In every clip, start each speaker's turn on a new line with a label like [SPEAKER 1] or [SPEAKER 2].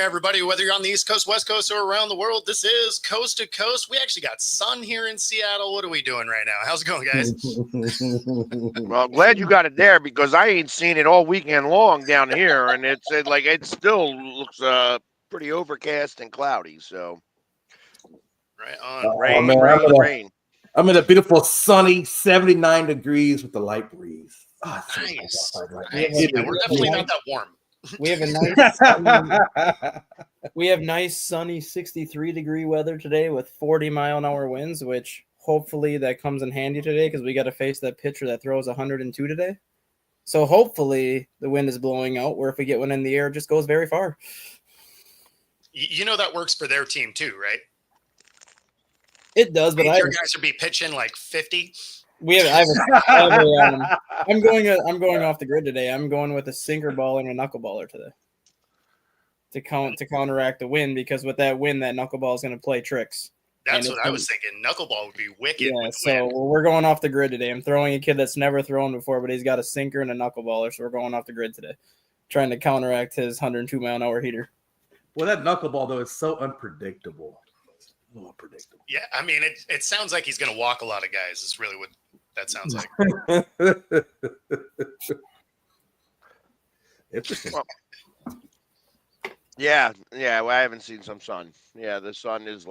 [SPEAKER 1] there, everybody. Whether you're on the East Coast, West Coast, or around the world, this is Coast to Coast. We actually got sun here in Seattle. What are we doing right now? How's it going, guys?
[SPEAKER 2] Well, I'm glad you got it there because I ain't seen it all weekend long down here, and it still looks pretty overcast and cloudy. So,
[SPEAKER 1] right on.
[SPEAKER 2] Rain.
[SPEAKER 3] I'm in a beautiful sunny 79 degrees with a light breeze.
[SPEAKER 1] Oh, nice. Yeah, we're definitely not that warm.
[SPEAKER 4] We have nice sunny 63-degree weather today with 40-mile-an-hour winds, which hopefully that comes in handy today because we got to face that pitcher that throws 102 today. So hopefully the wind is blowing out, where if we get one in the air, it just goes very far.
[SPEAKER 1] You know that works for their team too, right?
[SPEAKER 4] It does, but
[SPEAKER 1] your guys will be pitching like 50.
[SPEAKER 4] I'm going off the grid today. I'm going with a sinker ball and a knuckleballer today to counteract the wind, because with that wind, that knuckleball is going to play tricks.
[SPEAKER 1] That's what I was thinking. Knuckleball would be wicked.
[SPEAKER 4] Yeah, so we're going off the grid today. I'm throwing a kid that's never thrown before, but he's got a sinker and a knuckleballer, so we're going off the grid today, trying to counteract his 102-mile-an-hour heater.
[SPEAKER 3] Well, that knuckleball, though, is so unpredictable. Unpredictable.
[SPEAKER 1] Yeah, I mean, it sounds like he's going to walk a lot of guys. It's really what that sounds like.
[SPEAKER 3] Interesting.
[SPEAKER 2] Well, yeah. Well, I haven't seen some sun. Yeah, the sun is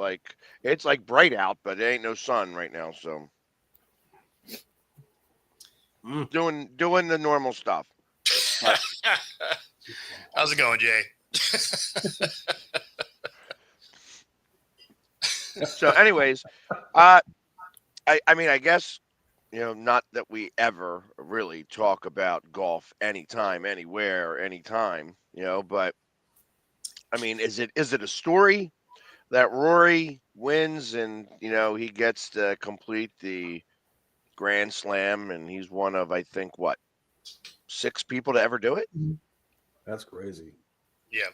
[SPEAKER 2] it's bright out, but there ain't no sun right now. So, doing the normal stuff.
[SPEAKER 1] How's it going, Jay?
[SPEAKER 2] So, anyways, I mean, I guess, not that we ever really talk about golf anytime, anywhere, anytime, but I mean, is it a story that Rory wins and, he gets to complete the Grand Slam, and he's one of, I think, 6 people to ever do it?
[SPEAKER 3] That's crazy.
[SPEAKER 1] Yeah.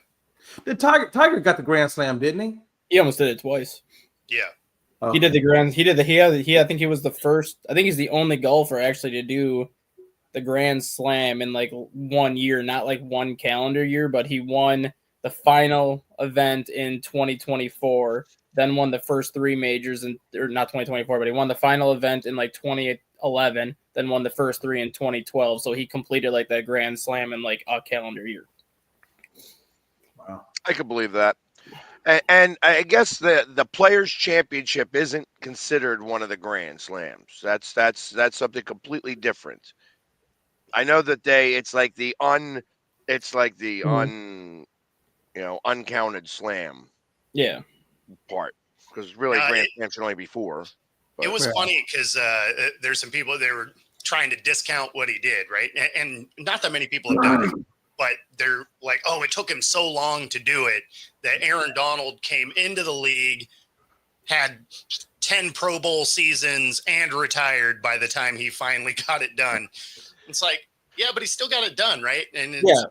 [SPEAKER 3] The Tiger got the Grand Slam, didn't he?
[SPEAKER 4] He almost did it twice.
[SPEAKER 1] Yeah.
[SPEAKER 3] Okay.
[SPEAKER 4] He did the grand. I think he was the first. I think he's the only golfer actually to do the Grand Slam in 1 year, not one calendar year, but he won the final event in 2024, then won the first 3 majors or not 2024, but he won the final event in 2011, then won the first 3 in 2012. So he completed that Grand Slam in a calendar year.
[SPEAKER 3] Wow.
[SPEAKER 2] I could believe that. And I guess the Players' Championship isn't considered one of the Grand Slams. That's something completely different. I know that uncounted slam.
[SPEAKER 4] Yeah.
[SPEAKER 2] Part, because really Grand Slam should only be 4.
[SPEAKER 1] It was funny because there's some people, they were trying to discount what he did, right? And not that many people have done it. But they're like, oh, it took him so long to do it that Aaron Donald came into the league, had 10 Pro Bowl seasons, and retired by the time he finally got it done. It's like, yeah, but he still got it done, right? And
[SPEAKER 3] that's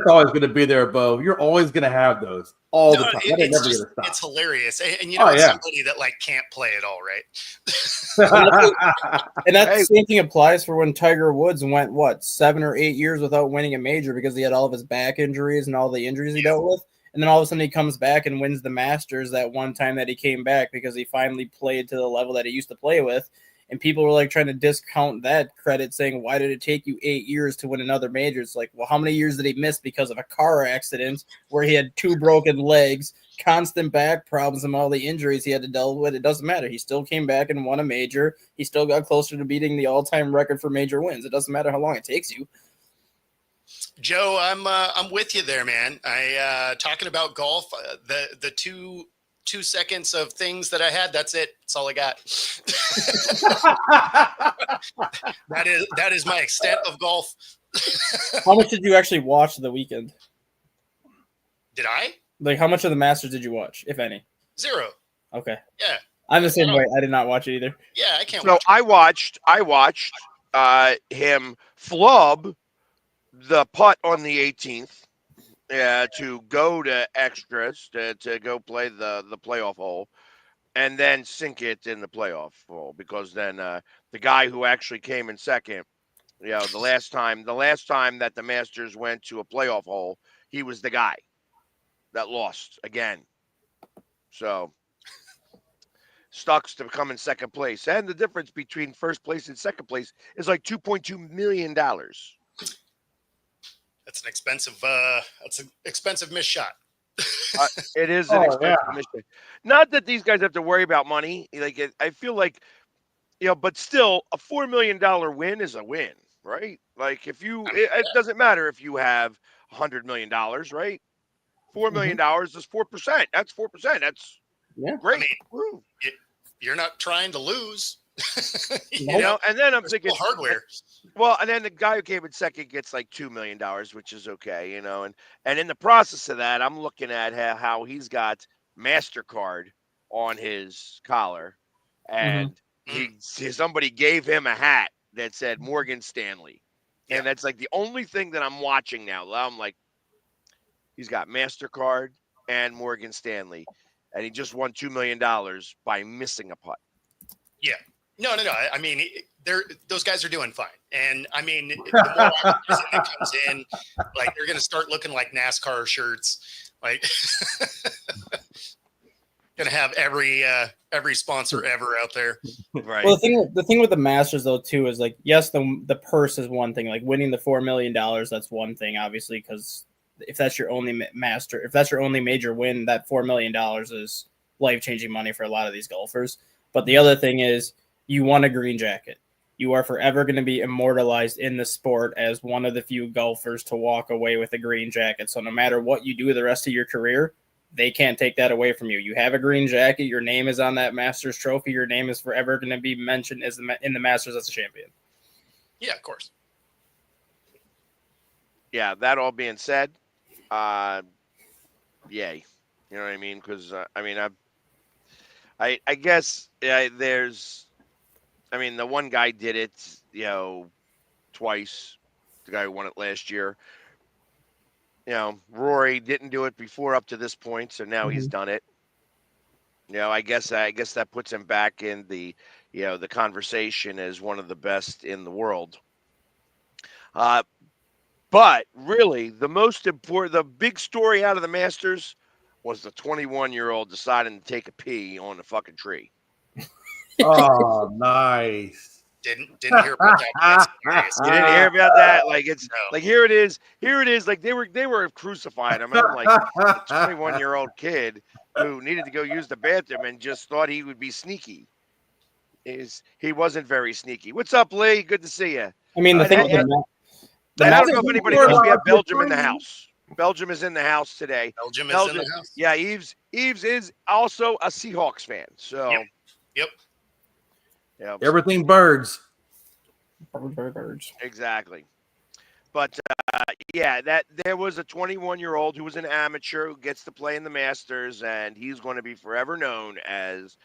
[SPEAKER 3] always going to be there, Bo. You're always going to have those all the time.
[SPEAKER 1] It's hilarious. And somebody that can't play at all, right?
[SPEAKER 4] And that same thing applies for when Tiger Woods went 7 or 8 years without winning a major because he had all of his back injuries and all the injuries he dealt with. And then all of a sudden he comes back and wins the Masters that one time that he came back because he finally played to the level that he used to play with. And people were trying to discount that credit, saying, why did it take you 8 years to win another major? It's well, how many years did he miss because of a car accident where he had 2 broken legs, constant back problems, and all the injuries he had to deal with? It doesn't matter. He still came back and won a major. He still got closer to beating the all-time record for major wins. It doesn't matter how long it takes you.
[SPEAKER 1] Joe, I'm with you there, man. Talking about golf, the 2 seconds of things that I had. That's it. That's all I got. that is my extent of golf.
[SPEAKER 4] How much did you actually watch the weekend?
[SPEAKER 1] Did I?
[SPEAKER 4] How much of the Masters did you watch, if any?
[SPEAKER 1] 0.
[SPEAKER 4] Okay.
[SPEAKER 1] Yeah.
[SPEAKER 4] I'm the same way. I did not watch it either.
[SPEAKER 1] Yeah, I can't.
[SPEAKER 2] So I watched him flub the putt on the 18th. To go to extras to go play the playoff hole, and then sink it in the playoff hole, because then the guy who actually came in second, the last time that the Masters went to a playoff hole, he was the guy that lost again. So Stucks to come in second place. And the difference between first place and second place is like $2.2 million.
[SPEAKER 1] That's an expensive missed shot.
[SPEAKER 2] It is an expensive mission. Not that these guys have to worry about money. I feel like, but still, a $4 million win is a win, right? Like it doesn't matter if you have $100 million, right? $4 million is 4%. That's 4%. That's great.
[SPEAKER 1] I mean, you're not trying to lose.
[SPEAKER 2] And then I'm thinking
[SPEAKER 1] hardware.
[SPEAKER 2] Well, and then the guy who came in second gets like $2 million, which is okay, and in the process of that, I'm looking at how he's got MasterCard on his collar, and somebody gave him a hat that said Morgan Stanley, and that's like the only thing that I'm watching now. I'm like, he's got MasterCard and Morgan Stanley, and he just won $2 million by missing a putt.
[SPEAKER 1] Yeah. No. I mean, those guys are doing fine. And I mean, the more advertising that comes in, like they're going to start looking like NASCAR shirts. Like, going to have every sponsor ever out there.
[SPEAKER 2] Right.
[SPEAKER 4] Well, the thing with the Masters though too is like, yes, the purse is one thing. Like winning the $4 million, that's one thing, obviously, because if that's your only if that's your only major win, that $4 million is life-changing money for a lot of these golfers. But the other thing is, you won a green jacket. You are forever going to be immortalized in the sport as one of the few golfers to walk away with a green jacket. So no matter what you do the rest of your career, they can't take that away from you. You have a green jacket. Your name is on that Masters trophy. Your name is forever going to be mentioned in the Masters as a champion.
[SPEAKER 1] Yeah, of course.
[SPEAKER 2] Yeah, that all being said, yay. You know what I mean? Because, I guess there's, the one guy did it, twice. The guy who won it last year. Rory didn't do it before up to this point, so now he's done it. I guess that puts him back in the conversation as one of the best in the world. But really, the big story out of the Masters was the 21-year-old deciding to take a pee on the fucking tree.
[SPEAKER 3] Oh, nice.
[SPEAKER 1] Didn't hear about that.
[SPEAKER 2] You didn't hear about that? Like like here it is. Like they were crucifying him. I'm like a 21-year-old kid who needed to go use the bathroom and just thought he would be sneaky. He wasn't very sneaky. What's up, Lee? Good to see you.
[SPEAKER 4] I mean, the thing
[SPEAKER 2] I don't know if anybody knows we have Belgium in the house. Belgium is in the house today.
[SPEAKER 1] Belgium is in the house.
[SPEAKER 2] Yeah, Eves is also a Seahawks fan. So
[SPEAKER 1] Yep.
[SPEAKER 2] Yeah.
[SPEAKER 3] Everything birds.
[SPEAKER 4] Birds.
[SPEAKER 2] Exactly. But that there was a 21-year-old who was an amateur who gets to play in the Masters, and he's going to be forever known as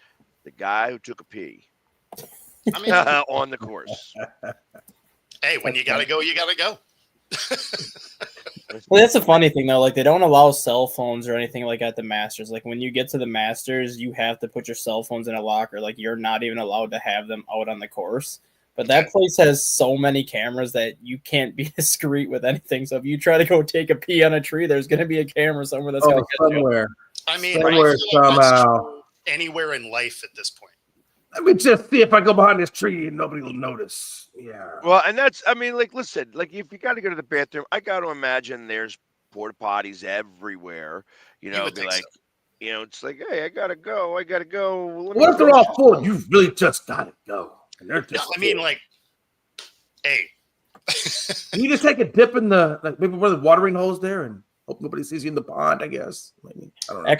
[SPEAKER 2] the guy who took a pee on the course.
[SPEAKER 1] Hey, when you gotta go, you gotta go.
[SPEAKER 4] Well, that's a funny thing though. Like they don't allow cell phones or anything like at the Masters. Like when you get to the Masters, you have to put your cell phones in a locker. Like you're not even allowed to have them out on the course. But that place has so many cameras that you can't be discreet with anything. So if you try to go take a pee on a tree, there's going to be a camera somewhere that's going to catch
[SPEAKER 3] somewhere.
[SPEAKER 1] I mean,
[SPEAKER 3] Somewhere, somehow.
[SPEAKER 1] Anywhere in life at this point.
[SPEAKER 3] Let me just see if I go behind this tree and nobody will notice. Yeah.
[SPEAKER 2] Well, and that's, listen, like if you got to go to the bathroom, I got to imagine there's porta potties everywhere. Be like, so. It's like, hey, I gotta go. What if they're all full?
[SPEAKER 3] You really just gotta go. And they're just
[SPEAKER 1] hey.
[SPEAKER 3] You just take a dip in maybe one of the watering holes there and hope nobody sees you in the pond, I guess. I don't know.
[SPEAKER 1] I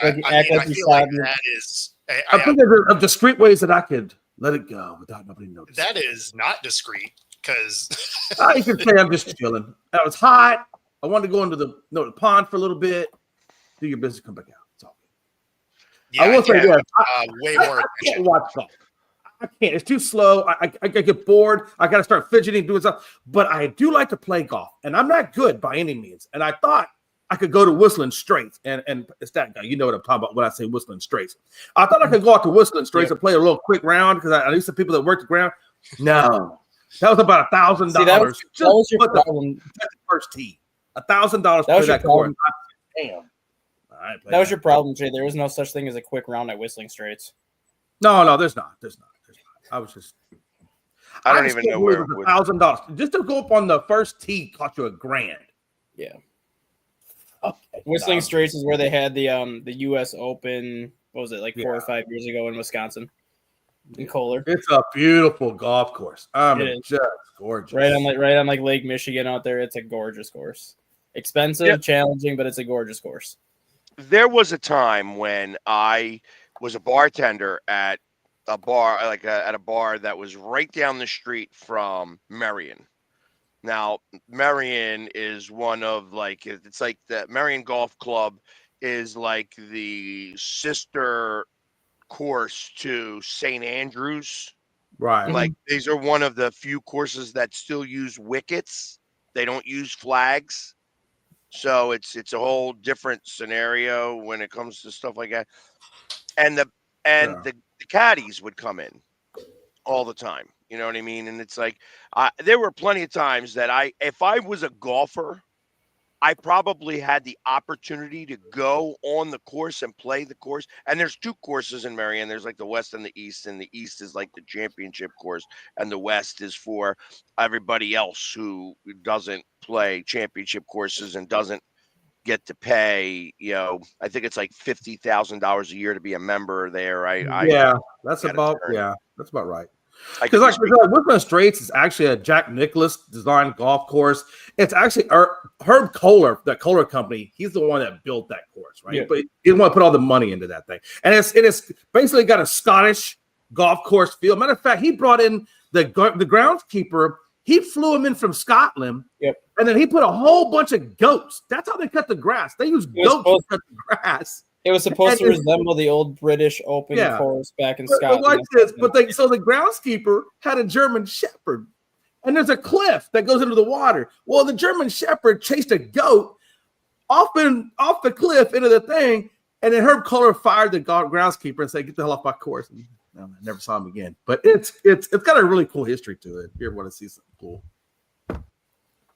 [SPEAKER 1] feel like that is.
[SPEAKER 3] I think there's discreet ways that I could let it go without nobody noticing.
[SPEAKER 1] That is not discreet because
[SPEAKER 3] you can say I'm just chilling. It was hot. I wanted to go into the pond for a little bit. Do your business, come back out. It's all good.
[SPEAKER 1] Yeah,
[SPEAKER 3] I will say this.
[SPEAKER 1] Way more.
[SPEAKER 3] I can't watch golf. I can't. It's too slow. I get bored. I got to start fidgeting, doing stuff. But I do like to play golf, and I'm not good by any means. And I thought I could go to Whistling Straits, and it's that guy. You know what I'm talking about when I say Whistling Straits. I thought I could go out to Whistling Straits and play a little quick round because I knew some people that worked the ground. No, that was about $1,000.
[SPEAKER 4] That was your problem.
[SPEAKER 3] First tee, $1,000
[SPEAKER 4] for that course.
[SPEAKER 3] Damn. I ain't playing
[SPEAKER 4] That was your problem, Jay. There is no such thing as a quick round at Whistling Straits.
[SPEAKER 3] No, there's not. I was just.
[SPEAKER 2] I don't even know where it would.
[SPEAKER 3] $1,000 just to go up on the first tee cost you $1,000.
[SPEAKER 4] Yeah.
[SPEAKER 3] Okay.
[SPEAKER 4] Whistling Straits is where they had the U.S. Open. What was it, like 4 or 5 years ago in Wisconsin, in Kohler?
[SPEAKER 3] It's a beautiful golf course.
[SPEAKER 4] It is.
[SPEAKER 3] Just gorgeous.
[SPEAKER 4] Right on Lake Michigan out there. It's a gorgeous course. Expensive, challenging, but it's a gorgeous course.
[SPEAKER 2] There was a time when I was a bartender at a bar, at a bar that was right down the street from Marion. Now, Marion is one of it's like the Marion Golf Club is like the sister course to St. Andrews.
[SPEAKER 3] Right.
[SPEAKER 2] Like these are one of the few courses that still use wickets. They don't use flags. So it's a whole different scenario when it comes to stuff like that. And the caddies would come in all the time. You know what I mean? And it's like there were plenty of times that if I was a golfer, I probably had the opportunity to go on the course and play the course. And there's 2 courses in Marion. There's like the West and the East, and the East is like the championship course, and the West is for everybody else who doesn't play championship courses and doesn't get to pay. I think it's like $50,000 a year to be a member there.
[SPEAKER 3] That's about right.
[SPEAKER 2] Because
[SPEAKER 3] like Whistling Straits is actually a Jack Nicklaus designed golf course. It's actually Herb Kohler, the Kohler company. He's the one that built that course, right? Yeah. But he didn't want to put all the money into that thing. And it's basically got a Scottish golf course feel. Matter of fact, he brought in the groundskeeper. He flew him in from Scotland.
[SPEAKER 4] Yep.
[SPEAKER 3] And then he put a whole bunch of goats. That's how they cut the grass. They use goats to cut the grass.
[SPEAKER 4] It was supposed to resemble the old British Open course back in Scotland.
[SPEAKER 3] But like this, so the groundskeeper had a German Shepherd, and there's a cliff that goes into the water. Well, the German Shepherd chased a goat off the cliff into the thing, and then Herb Kohler fired the groundskeeper and said, "Get the hell off my course." And I never saw him again. But it's got a really cool history to it. If you ever want to see something cool.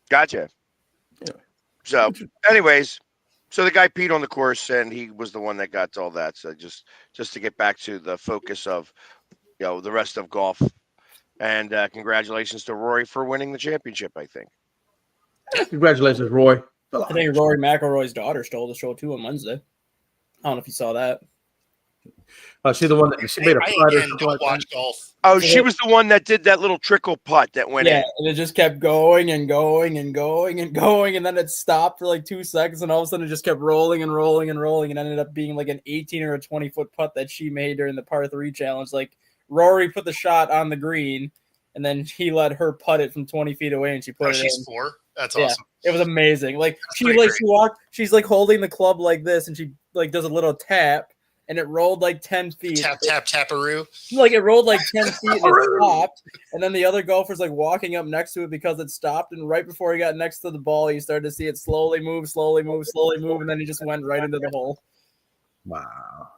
[SPEAKER 2] Gotcha.
[SPEAKER 3] Anyway.
[SPEAKER 2] So, anyways. So the guy peed on the course, and he was the one that got all that. So just to get back to the focus of, the rest of golf, and congratulations to Rory for winning the championship. I think.
[SPEAKER 3] Congratulations, Roy.
[SPEAKER 4] I think Rory McIlroy's daughter stole the show too on Wednesday. I don't know if you saw that.
[SPEAKER 3] She's the one that she made a putt.
[SPEAKER 1] Don't watch golf.
[SPEAKER 2] Oh, she was the one that did that little trickle putt that went in.
[SPEAKER 4] Yeah, and it just kept going and going and going and going, and then it stopped for like 2 seconds, and all of a sudden it just kept rolling and rolling and rolling, and ended up being like an 18 or a 20-foot putt that she made during the par 3 challenge. Like Rory put the shot on the green, and then he let her putt it from 20 feet away, and she put it in.
[SPEAKER 1] She's 4. That's awesome.
[SPEAKER 4] It was amazing. Like she walked. She's like holding the club like this, and she like does a little tap. And it rolled like 10 feet.
[SPEAKER 1] Taparoo.
[SPEAKER 4] Like it rolled like 10 feet and it stopped. And then the other golfer's like walking up next to it because it stopped. And right before he got next to the ball, you started to see it slowly move. And then he just went right into the hole.
[SPEAKER 3] Wow.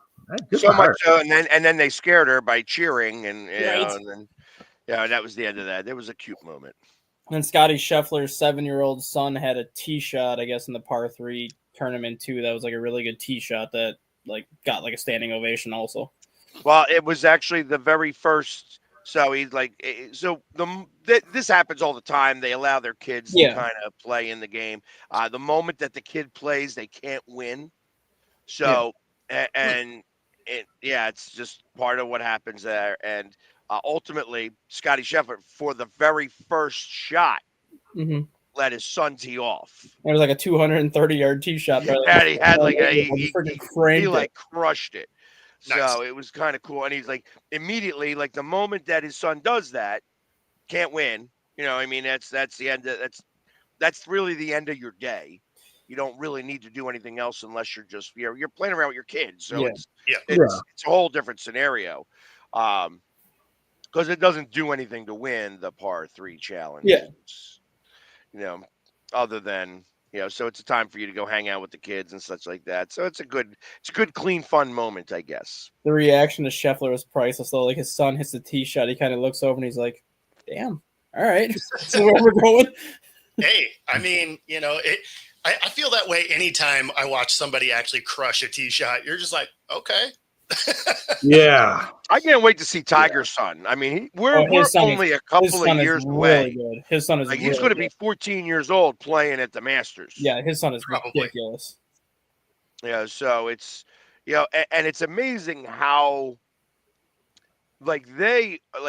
[SPEAKER 2] So much so, and then they scared her by cheering. And, and then, that was the end of that. There was a cute moment.
[SPEAKER 4] And then Scotty Scheffler's 7-year-old son had a tee shot, I guess, in the par 3 tournament too. That was like a really good tee shot that got like a standing ovation also.
[SPEAKER 2] Well, it was actually the very first. So he's this happens all the time. They allow their kids to kind of play in the game. The moment that the kid plays, they can't win. So, it's just part of what happens there. And ultimately, Scotty Scheffler, for the very first shot, let his son tee off.
[SPEAKER 4] It was like a 230-yard tee shot.
[SPEAKER 2] And he had he crushed it.
[SPEAKER 1] Nice.
[SPEAKER 2] So it was kind of cool. And he's like, immediately, like the moment that his son does that, can't win. I mean, that's the end. That's really the end of your day. You don't really need to do anything else unless you're playing around with your kids. So it's a whole different scenario. Because it doesn't do anything to win the par 3 challenge.
[SPEAKER 4] Yeah.
[SPEAKER 2] Other than, so it's a time for you to go hang out with the kids and such like that. So it's a good, clean, fun moment, I guess.
[SPEAKER 4] The reaction to Scheffler was priceless, though. Like his son hits the tee shot. He kind of looks over and he's like, damn, all right. So where we're going.
[SPEAKER 1] Hey, I mean, I feel that way anytime I watch somebody actually crush a tee shot. You're just like, okay.
[SPEAKER 3] Yeah.
[SPEAKER 2] I can't wait to see Tiger's son. I mean, we're only a couple of years away.
[SPEAKER 4] Good. His son is
[SPEAKER 2] Like,
[SPEAKER 4] really
[SPEAKER 2] he's going to
[SPEAKER 4] good.
[SPEAKER 2] be 14 years old playing at the Masters.
[SPEAKER 4] Yeah, his son is
[SPEAKER 1] Probably.
[SPEAKER 4] ridiculous.
[SPEAKER 2] Yeah, so it's, and it's amazing how, like,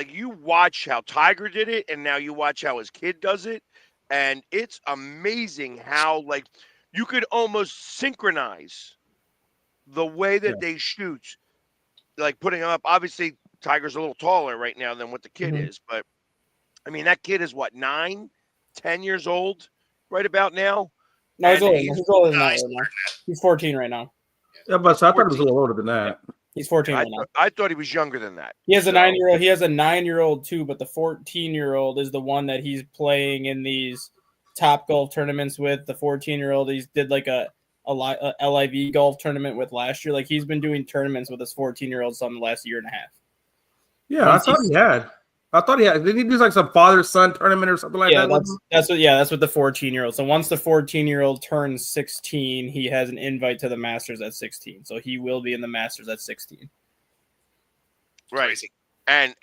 [SPEAKER 2] you watch how Tiger did it, and now you watch how his kid does it, and it's amazing how, like, you could almost synchronize the way that they shoot, like putting him up. Obviously, Tiger's a little taller right now than what the kid is, but I mean, that kid is what, 9, 10 years old right about now?
[SPEAKER 4] No, he's
[SPEAKER 2] And
[SPEAKER 4] older.
[SPEAKER 2] he's-
[SPEAKER 4] He's older than that
[SPEAKER 1] he's
[SPEAKER 4] right now. He's 14 right now.
[SPEAKER 3] Yeah, but I thought it was a little older than that.
[SPEAKER 4] He's 14 right now.
[SPEAKER 2] I thought he was younger than that.
[SPEAKER 4] He has a
[SPEAKER 2] So-
[SPEAKER 4] 9-year-old. He has a 9-year-old too, but the 14-year-old is the one that he's playing in these top golf tournaments with. The 14-year-old, he did like a LIV golf tournament with last year. Like, he's been doing tournaments with his 14-year-old son the last year and a half.
[SPEAKER 3] Yeah, I thought he had. Did he do like some father-son tournament or something like
[SPEAKER 4] Yeah,
[SPEAKER 3] that?
[SPEAKER 4] that's what the 14-year-old. So once the 14-year-old turns 16, he has an invite to the Masters at 16. So he will be in the Masters at 16.
[SPEAKER 2] Right.
[SPEAKER 1] Crazy.
[SPEAKER 2] And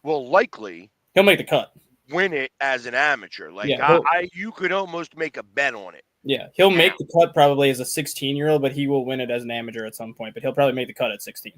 [SPEAKER 2] will likely
[SPEAKER 4] He'll make the cut.
[SPEAKER 2] win it as an amateur. Like,
[SPEAKER 4] Yeah,
[SPEAKER 2] you could almost make a bet on it.
[SPEAKER 4] Yeah, he'll make the cut probably as a 16-year-old, but he will win it as an amateur at some point. But he'll probably make the cut at 16.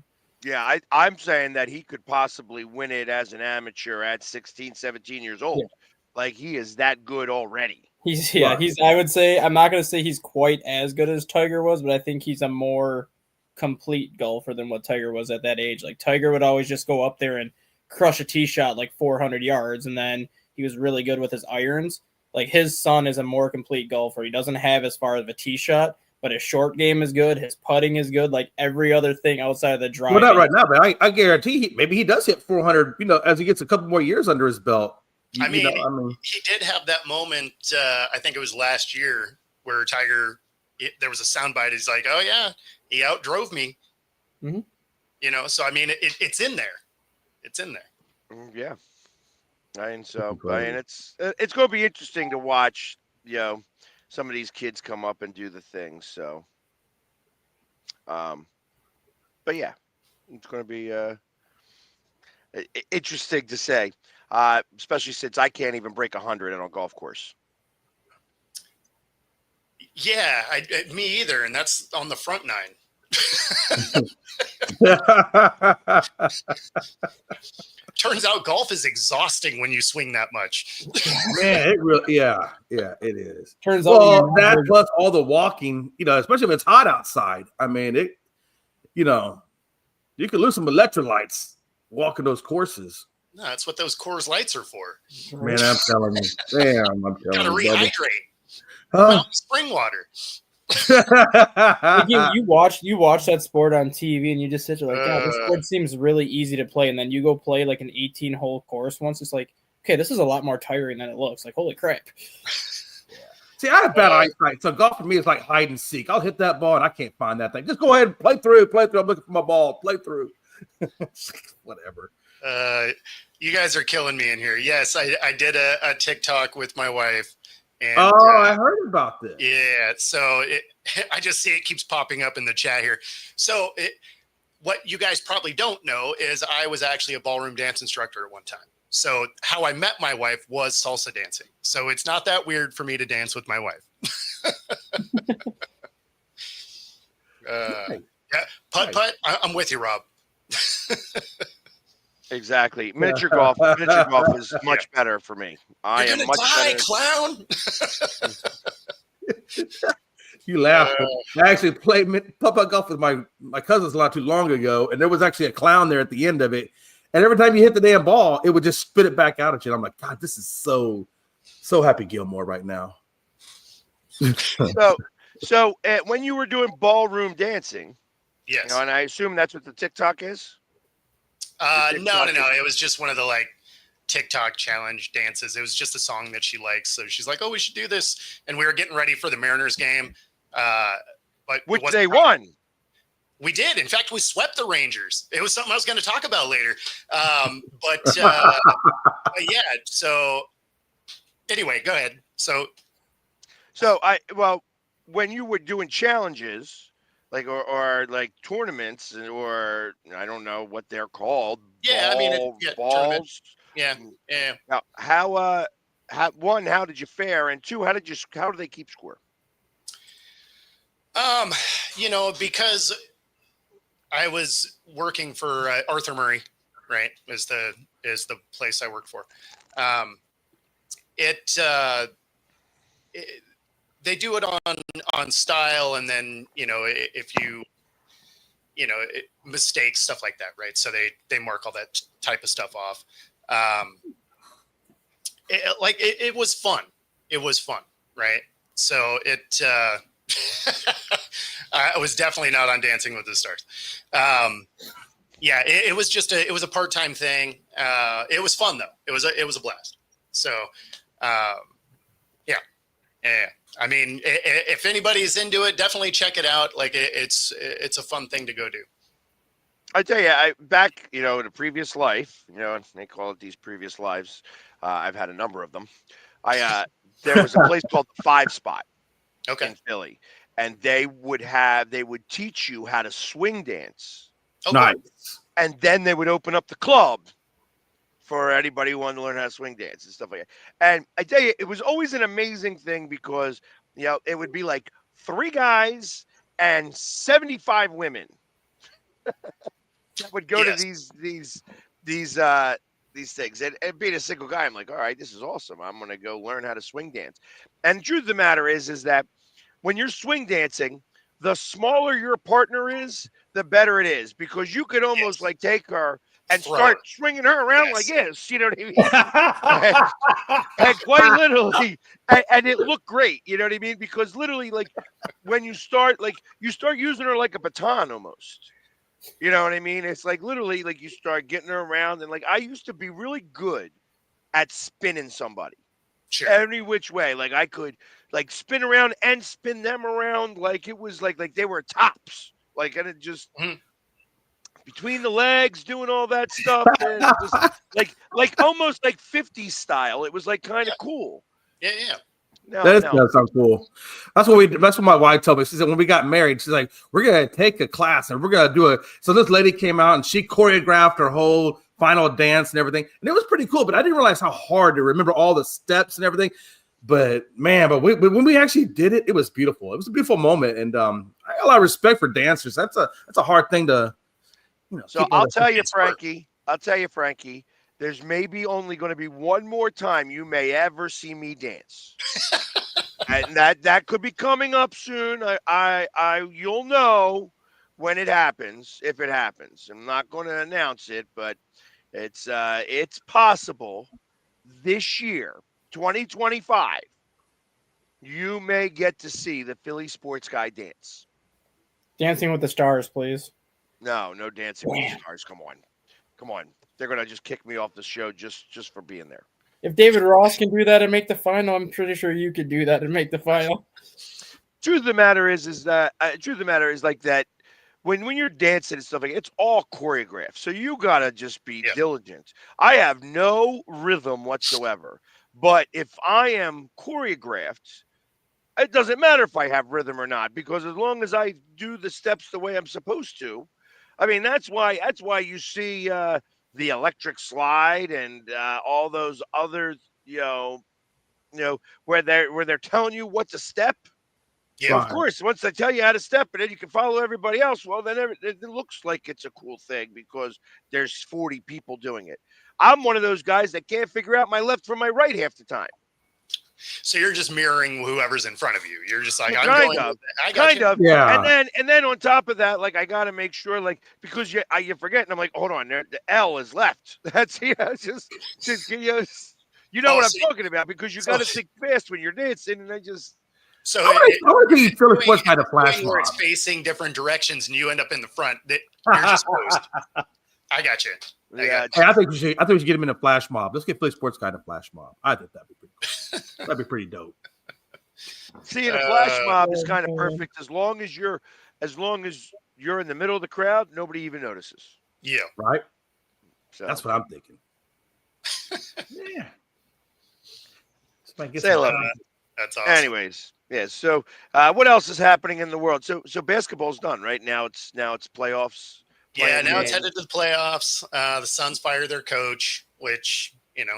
[SPEAKER 2] Yeah, I'm saying that he could possibly win it as an amateur at 16, 17 years old.
[SPEAKER 4] Yeah.
[SPEAKER 2] Like, he is that good already.
[SPEAKER 4] I would say, I'm not going to say he's quite as good as Tiger was, but I think he's a more complete golfer than what Tiger was at that age. Like, Tiger would always just go up there and crush a tee shot like 400 yards, and then he was really good with his irons. Like, his son is a more complete golfer. He doesn't have as far of a tee shot, but his short game is good. His putting is good. Like, every other thing outside of the drive.
[SPEAKER 3] Well, not right now, but I guarantee maybe he does hit 400. As he gets a couple more years under his belt.
[SPEAKER 1] I mean, he did have that moment. I think it was last year where Tiger. There was a soundbite. He's like, "Oh yeah, he outdrove me."
[SPEAKER 4] Mm-hmm.
[SPEAKER 1] So I mean, it's in there. It's in there.
[SPEAKER 2] Yeah. And so, it's going to be interesting to watch, some of these kids come up and do the things. So, but yeah, it's going to be interesting to say, especially since I can't even break 100 on a golf course.
[SPEAKER 1] Yeah, me either, and that's on the front nine. Turns out golf is exhausting when you swing that much.
[SPEAKER 3] Man, it really, yeah, it is.
[SPEAKER 4] Turns out
[SPEAKER 3] that plus all the walking, especially if it's hot outside. I mean, you could lose some electrolytes walking those courses.
[SPEAKER 1] No, that's what those Coors Lights are for.
[SPEAKER 3] Man, I'm telling you. Damn, I'm telling you.
[SPEAKER 1] Gotta rehydrate.
[SPEAKER 3] Huh?
[SPEAKER 1] Spring water.
[SPEAKER 4] Like, you watch that sport on TV and you just sit there like, God, this sport seems really easy to play, and then you go play like an 18-hole course once. It's like, okay, this is a lot more tiring than it looks. Like, holy crap.
[SPEAKER 3] See, I have bad eyesight, so golf for me is like hide and seek. I'll hit that ball and I can't find that thing. Just go ahead and play through. I'm looking for my ball. Play through. Whatever.
[SPEAKER 1] You guys are killing me in here. Yes, I did a TikTok with my wife. And,
[SPEAKER 3] I heard about this.
[SPEAKER 1] Yeah, so I just see it keeps popping up in the chat here. So what you guys probably don't know is I was actually a ballroom dance instructor at one time. So how I met my wife was salsa dancing. So it's not that weird for me to dance with my wife. Yeah, putt. I'm with you, Rob.
[SPEAKER 2] Exactly. Miniature golf is much better for me. I am much better.
[SPEAKER 1] Clown.
[SPEAKER 3] You laugh. I actually played putt-putt golf with my cousins not too long ago, and there was actually a clown there at the end of it. And every time you hit the damn ball, it would just spit it back out at you. And I'm like, God, this is so Happy Gilmore right now.
[SPEAKER 2] So when you were doing ballroom dancing,
[SPEAKER 1] yes,
[SPEAKER 2] and I assume that's what the TikTok is.
[SPEAKER 1] No. It was just one of the TikTok challenge dances. It was just a song that she likes. So she's like, "Oh, we should do this." And we were getting ready for the Mariners game. But
[SPEAKER 2] which they won.
[SPEAKER 1] We did. In fact, we swept the Rangers. It was something I was going to talk about later. But yeah. So anyway, go ahead. So
[SPEAKER 2] So when you were doing challenges, like or like tournaments, or I don't know what they're called.
[SPEAKER 1] Yeah, I mean, tournament.
[SPEAKER 2] Balls.
[SPEAKER 1] Yeah, yeah.
[SPEAKER 2] Now, how did you fare, and two, how do they keep score?
[SPEAKER 1] Because I was working for Arthur Murray, right? Is the place I worked for. They do it on style, and then if you mistakes, stuff like that, right? So they mark all that type of stuff off. It was fun. It was fun, right? So I was definitely not on Dancing with the Stars. It was just it was a part-time thing. It was fun though. It was a blast. So, yeah. I mean, if anybody's into it, definitely check it out. Like it's a fun thing to go do.
[SPEAKER 2] I tell you, back in a previous life, they call it these previous lives. I've had a number of them. There was a place called the 5 Spot.
[SPEAKER 1] Okay.
[SPEAKER 2] In Philly, and they would teach you how to swing dance.
[SPEAKER 1] Okay.
[SPEAKER 3] Nice.
[SPEAKER 2] And then they would open up the club for anybody who wanted to learn how to swing dance and stuff like that. And I tell you, it was always an amazing thing because it would be like 3 guys and 75 women that would go to these things. And being a single guy, I'm like, all right, this is awesome. I'm going to go learn how to swing dance. And the truth of the matter is that when you're swing dancing, the smaller your partner is, the better it is, because you could almost like take her and start swinging her around like this. You know what I mean? and quite literally, and it looked great. You know what I mean? Because literally, like when you start using her like a baton almost. You know what I mean? It's like literally like you start getting her around, and like I used to be really good at spinning somebody.
[SPEAKER 1] Sure.
[SPEAKER 2] Every which way. Like I could like spin around and spin them around like it was like they were tops. Like, and it just between the legs doing all that stuff, and just like almost like 50s style. It was like kind of cool.
[SPEAKER 1] Yeah.
[SPEAKER 3] That sounds cool. That's what my wife told me. She said when we got married, she's like, we're gonna take a class and we're gonna do it. So this lady came out and she choreographed her whole final dance and everything, and it was pretty cool. But I didn't realize how hard to remember all the steps and everything. But man, when we actually did it, it was beautiful. It was a beautiful moment, and I got a lot of respect for dancers. That's a hard thing to,
[SPEAKER 2] So I'll tell you, Frankie. There's maybe only going to be one more time you may ever see me dance, and that could be coming up soon. You'll know when it happens, if it happens. I'm not going to announce it, but it's possible this year, 2025. You may get to see the Philly sports guy dance.
[SPEAKER 4] Dancing with the Stars, please.
[SPEAKER 2] No Dancing with the Stars. Come on. They're gonna just kick me off the show just for being there.
[SPEAKER 4] If David Ross can do that and make the final, I'm pretty sure you could do that and make the final.
[SPEAKER 2] Truth of the matter is like that. When you're dancing and stuff like it's all choreographed, so you gotta just be diligent. I have no rhythm whatsoever, but if I am choreographed, it doesn't matter if I have rhythm or not, because as long as I do the steps the way I'm supposed to, I mean that's why you see the electric slide and all those others, where they're telling you what to step. Yeah, of course. Once they tell you how to step and then you can follow everybody else, well, then it looks like it's a cool thing because there's 40 people doing it. I'm one of those guys that can't figure out my left from my right half the time.
[SPEAKER 1] So you're just mirroring whoever's in front of you. You're just like,
[SPEAKER 2] kind of.
[SPEAKER 3] Yeah.
[SPEAKER 2] And then on top of that, like I got to make sure, like, because you forget, and I'm like, hold on, the L is left. That's you know what I'm talking about, because you got to think fast when you're dancing, and I just.
[SPEAKER 1] So
[SPEAKER 3] I would be Philly sports guy to flash mob.
[SPEAKER 1] Where it's facing different directions, and you end up in the front. You're just closed. I got you.
[SPEAKER 3] Hey, I think we should get him in a flash mob. Let's get Philly sports guy to flash mob. I think that'd be pretty cool. That'd be pretty dope.
[SPEAKER 2] See, a flash mob is kind of perfect as long as you're in the middle of the crowd, nobody even notices.
[SPEAKER 1] Yeah.
[SPEAKER 3] Right.
[SPEAKER 2] So
[SPEAKER 3] that's what I'm thinking. Yeah.
[SPEAKER 2] Say hello.
[SPEAKER 1] That's awesome.
[SPEAKER 2] Anyways, Yeah. So, what else is happening in the world? So basketball's done, right? Now it's playoffs.
[SPEAKER 1] Yeah,
[SPEAKER 2] Playing
[SPEAKER 1] now it's
[SPEAKER 2] games.
[SPEAKER 1] headed to the playoffs. The Suns fired their coach, which, kind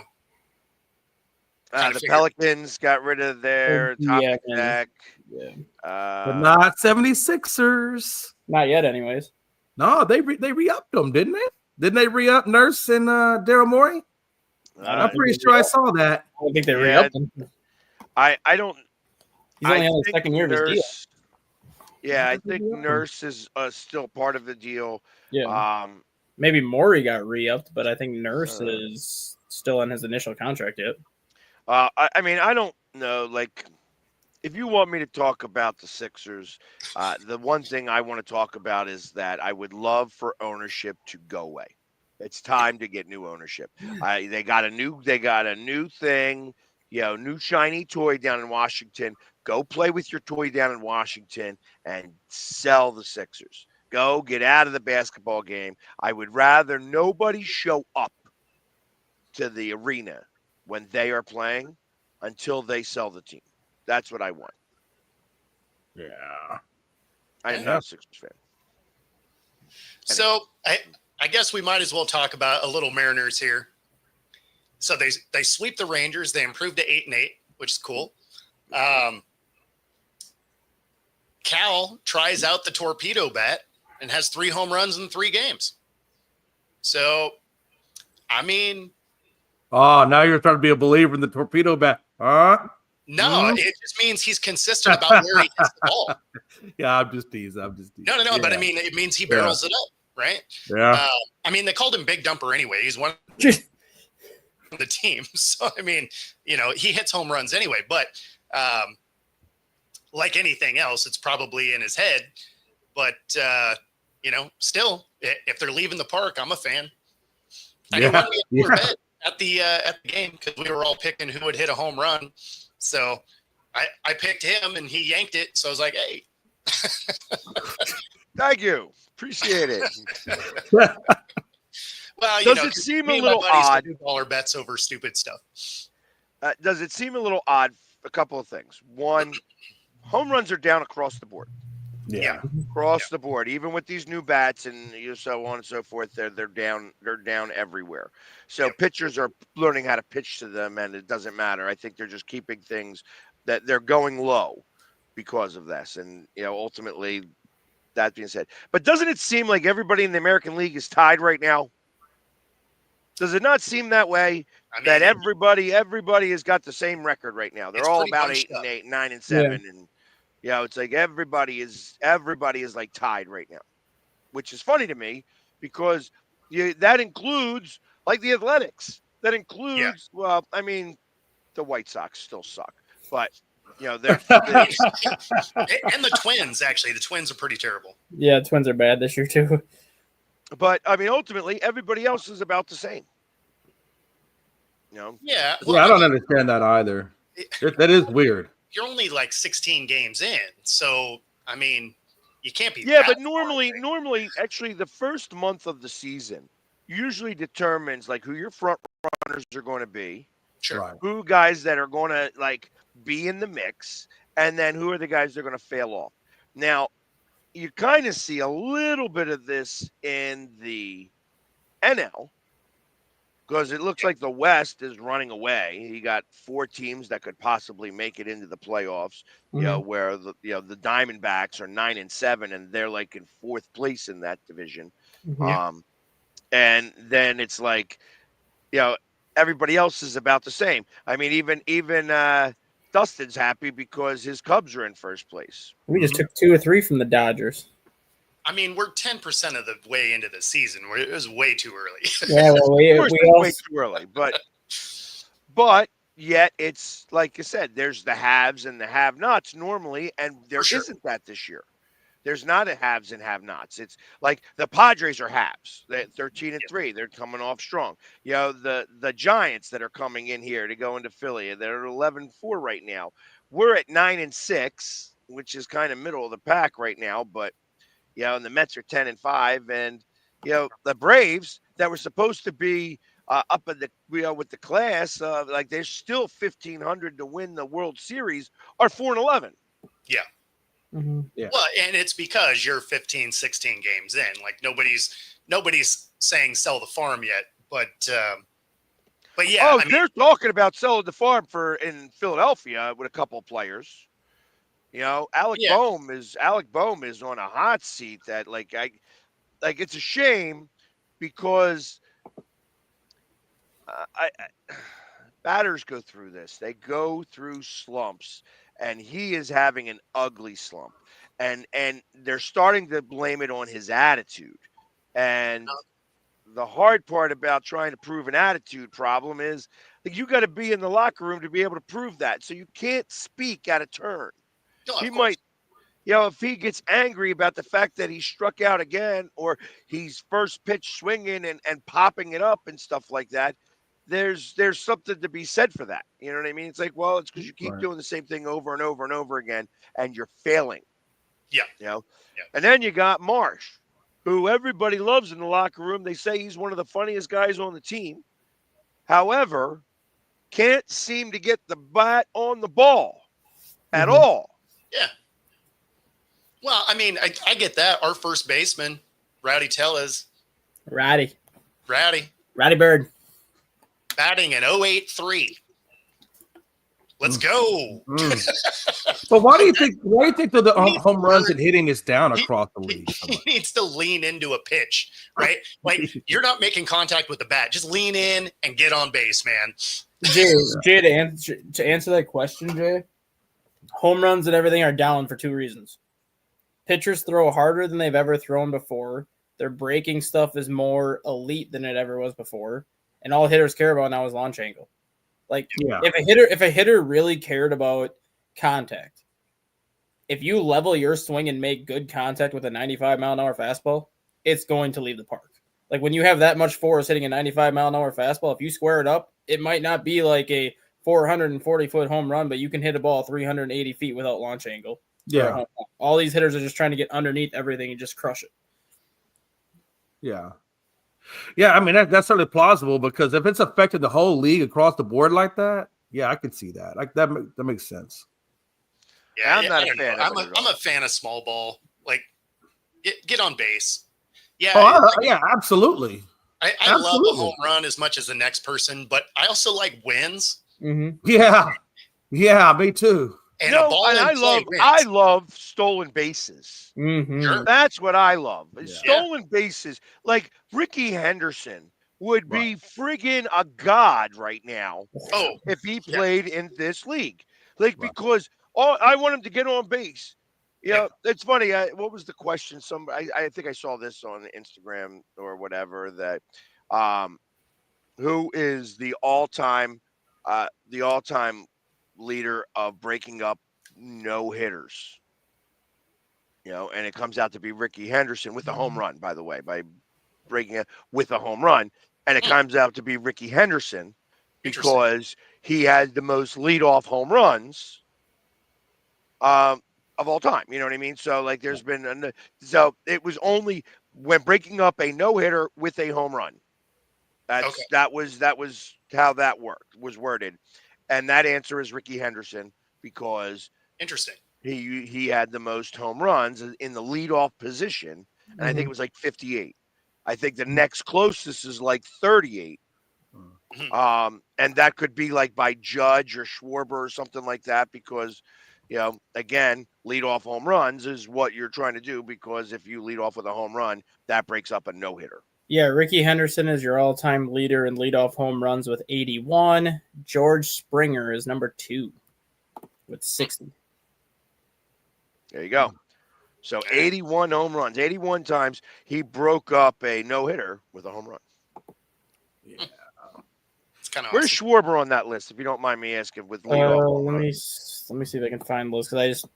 [SPEAKER 1] of
[SPEAKER 2] The
[SPEAKER 1] figured.
[SPEAKER 2] Pelicans got rid of their top
[SPEAKER 4] Yeah,
[SPEAKER 2] exec.
[SPEAKER 4] yeah.
[SPEAKER 3] But not 76ers.
[SPEAKER 4] Not yet, anyways.
[SPEAKER 3] No, they re-upped them, didn't they? Didn't they re-up Nurse and Daryl Morey? I'm pretty sure I saw that.
[SPEAKER 4] I don't think they
[SPEAKER 2] Yeah,
[SPEAKER 4] re-upped him.
[SPEAKER 2] I don't.
[SPEAKER 4] He's only
[SPEAKER 2] I
[SPEAKER 4] on the
[SPEAKER 2] think
[SPEAKER 4] second year of his deal.
[SPEAKER 2] Nurse. Yeah, I
[SPEAKER 3] Did they
[SPEAKER 2] think
[SPEAKER 3] re-up him?
[SPEAKER 2] Nurse is still part of the deal.
[SPEAKER 4] Yeah. Maybe Morey got re-upped, but I think Nurse is still in his initial contract yet.
[SPEAKER 2] I mean, I don't know. Like, if you want me to talk about the Sixers, the one thing I want to talk about is that I would love for ownership to go away. It's time to get new ownership. They got a new thing, new shiny toy down in Washington. Go play with your toy down in Washington and sell the Sixers. Go get out of the basketball game. I would rather nobody show up to the arena when they are playing until they sell the team. That's what I want.
[SPEAKER 3] Yeah.
[SPEAKER 2] I am not a Sixers fan.
[SPEAKER 1] So I guess we might as well talk about a little Mariners here. So they sweep the Rangers. They improved to 8-8, which is cool. Cal tries out the torpedo bat and has 3 home runs in 3 games. So, I mean,
[SPEAKER 3] Oh, now you're trying to be a believer in the torpedo bat, huh?
[SPEAKER 1] no, it just means he's consistent about where he hits the ball.
[SPEAKER 3] Yeah, I'm just teasing.
[SPEAKER 1] No,
[SPEAKER 3] Yeah.
[SPEAKER 1] but I mean, it means he barrels it up, right?
[SPEAKER 3] Yeah.
[SPEAKER 1] I mean, they called him Big Dumper anyway. He's one of the team. So, I mean, he hits home runs anyway. But like anything else, it's probably in his head. But, still, if they're leaving the park, I'm a fan. I know when we were at the game because we were all picking who would hit a home run. So I picked him and he yanked it. So I was like, hey.
[SPEAKER 2] Thank you. Appreciate it.
[SPEAKER 1] Well,
[SPEAKER 2] does it seem a little odd?
[SPEAKER 1] Dollar bets over stupid stuff.
[SPEAKER 2] Does it seem a little odd? A couple of things. One, home runs are down across the board.
[SPEAKER 3] Yeah.
[SPEAKER 2] Across the board, even with these new bats and so on and so forth, they're down everywhere. So pitchers are learning how to pitch to them, and it doesn't matter. I think they're just keeping things that they're going low because of this, and ultimately, that being said, but doesn't it seem like everybody in the American League is tied right now? Does it not seem that way? I mean, that everybody has got the same record right now. They're all about 8-8, 9-7, and it's like everybody is like tied right now, which is funny to me because that includes like the Athletics. That includes well, I mean, the White Sox still suck, but they're and
[SPEAKER 1] the Twins. Actually, the Twins are pretty terrible.
[SPEAKER 4] Yeah, Twins are bad this year too.
[SPEAKER 2] But I mean, ultimately, everybody else is about the same.
[SPEAKER 1] Yeah.
[SPEAKER 3] Well, I don't understand that either. That is weird.
[SPEAKER 1] You're only like 16 games in, so I mean, you can't be.
[SPEAKER 2] Yeah, but normally, actually, the first month of the season usually determines like who your front runners are going to be,
[SPEAKER 1] sure,
[SPEAKER 2] who guys that are going to like be in the mix, and then who are the guys that are going to fail off. Now, you kind of see a little bit of this in the NL. Because it looks like the West is running away. You got 4 teams that could possibly make it into the playoffs. Where the Diamondbacks are 9-7, and they're like in 4th place in that division. And then it's like, everybody else is about the same. I mean, even Dustin's happy because his Cubs are in 1st place.
[SPEAKER 4] We just took 2 or 3 from the Dodgers.
[SPEAKER 1] I mean, we're 10% of the way into the season. It was way too early.
[SPEAKER 4] Yeah, well, we
[SPEAKER 2] way too early, but yet it's like you said. There's the haves and the have-nots normally, and there isn't that this year. There's not a haves and have-nots. It's like the Padres are haves. They're 13-3. They're coming off strong. The Giants that are coming in here to go into Philly, they're 11-4 right now. We're at 9-6, which is kind of middle of the pack right now, but. And the Mets are 10-5, and the Braves that were supposed to be up in the with the class, like there's still 1,500 to win the World Series are 4-11.
[SPEAKER 1] Yeah.
[SPEAKER 4] Mm-hmm.
[SPEAKER 3] Yeah.
[SPEAKER 1] Well, and it's because you're 15, 16 games in. Like nobody's saying sell the farm yet, but yeah.
[SPEAKER 2] Oh, they're talking about selling the farm in Philadelphia with a couple of players. Alec
[SPEAKER 1] Yeah.
[SPEAKER 2] Boehm is on a hot seat that it's a shame because I batters go through this. They go through slumps, and he is having an ugly slump. And they're starting to blame it on his attitude. And the hard part about trying to prove an attitude problem is you got to be in the locker room to be able to prove that. So you can't speak out of turn.
[SPEAKER 1] No,
[SPEAKER 2] He might, if he gets angry about the fact that he struck out again or he's first pitch swinging and popping it up and stuff like that, there's something to be said for that. You know what I mean? It's like, well, it's because you keep doing the same thing over and over and over again, and you're failing.
[SPEAKER 1] Yeah.
[SPEAKER 2] Yeah. And then you got Marsh, who everybody loves in the locker room. They say he's one of the funniest guys on the team. However, can't seem to get the bat on the ball at all.
[SPEAKER 1] Yeah. Well, I mean, I get that. Our first baseman, Rowdy Tellez.
[SPEAKER 4] Rowdy
[SPEAKER 3] Mm.
[SPEAKER 4] Bird.
[SPEAKER 1] Batting an 0.83. Let's go.
[SPEAKER 3] But why do you think the home runs and hitting is down across the league?
[SPEAKER 1] He needs to lean into a pitch, right? Like you're not making contact with the bat. Just lean in and get on base, man.
[SPEAKER 4] Jay, to answer that question, Jay, home runs and everything are down for two reasons. Pitchers throw harder than they've ever thrown before. Their breaking stuff is more elite than it ever was before. And all hitters care about now is launch angle. Like if a hitter really cared about contact, if you level your swing and make good contact with a 95-mile-an-hour fastball, it's going to leave the park. Like when you have that much force hitting a 95-mile-an-hour fastball, if you square it up, it might not be like a 440-foot home run, but you can hit a ball 380 feet without launch angle.
[SPEAKER 3] Yeah.
[SPEAKER 4] All these hitters are just trying to get underneath everything and just crush it.
[SPEAKER 3] Yeah. Yeah, I mean, that's certainly plausible because if it's affected the whole league across the board like that, yeah, I could see that. Like that makes sense.
[SPEAKER 1] Yeah,
[SPEAKER 2] I'm not a fan of it at all.
[SPEAKER 1] I'm a fan of small ball. Like, get on base. Yeah.
[SPEAKER 3] Yeah, absolutely.
[SPEAKER 1] I love a home run as much as the next person, but I also like wins.
[SPEAKER 4] Mm-hmm.
[SPEAKER 3] Yeah, me too.
[SPEAKER 1] And
[SPEAKER 2] I love stolen bases.
[SPEAKER 4] Mm-hmm.
[SPEAKER 1] Sure.
[SPEAKER 2] That's what I love.
[SPEAKER 3] Yeah.
[SPEAKER 2] Stolen bases. Like Ricky Henderson would be friggin' a god right now.
[SPEAKER 1] Oh,
[SPEAKER 2] if he played in this league, because I want him to get on base. It's funny. What was the question? I think I saw this on Instagram or whatever that, who is the all-time leader of breaking up no hitters? And it comes out to be Ricky Henderson with a home run, by the way, by breaking it with a home run. And it comes out to be Ricky Henderson because he had the most leadoff home runs of all time. You know what I mean? So there's been so it was only when breaking up a no-hitter with a home run. That was how that was worded. And that answer is Ricky Henderson because he had the most home runs in the leadoff position, and I think it was 58. I think the next closest is 38. And that could be by Judge or Schwarber or something like that because, again, leadoff home runs is what you're trying to do because if you lead off with a home run, that breaks up a no-hitter.
[SPEAKER 4] Yeah, Ricky Henderson is your all-time leader in leadoff home runs with 81. George Springer is number 2 with 60.
[SPEAKER 2] There you go. So 81 home runs, 81 times he broke up a no-hitter with a home run.
[SPEAKER 3] Yeah.
[SPEAKER 1] It's kind of
[SPEAKER 2] Where's Schwarber on that list, if you don't mind me asking, with leadoff home runs?
[SPEAKER 4] Let me see if I can find those because I just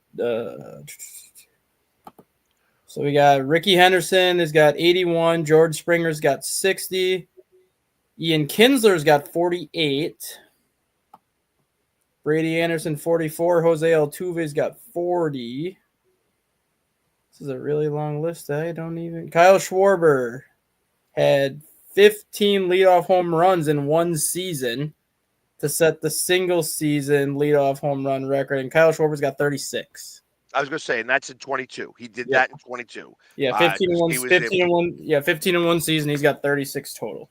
[SPEAKER 4] So we got Ricky Henderson has got 81. George Springer's got 60. Ian Kinsler's got 48. Brady Anderson, 44. Jose Altuve's got 40. This is a really long list. I don't even. Kyle Schwarber had 15 leadoff home runs in one season to set the single season leadoff home run record. And Kyle Schwarber's got 36.
[SPEAKER 2] I was going to say, and that's in 22. He did
[SPEAKER 4] Yep.
[SPEAKER 2] that in 22.
[SPEAKER 4] Yeah, 15 and 1.
[SPEAKER 2] He was
[SPEAKER 4] 15 and 1. Yeah, 15 and 1 season. He's got 36 total.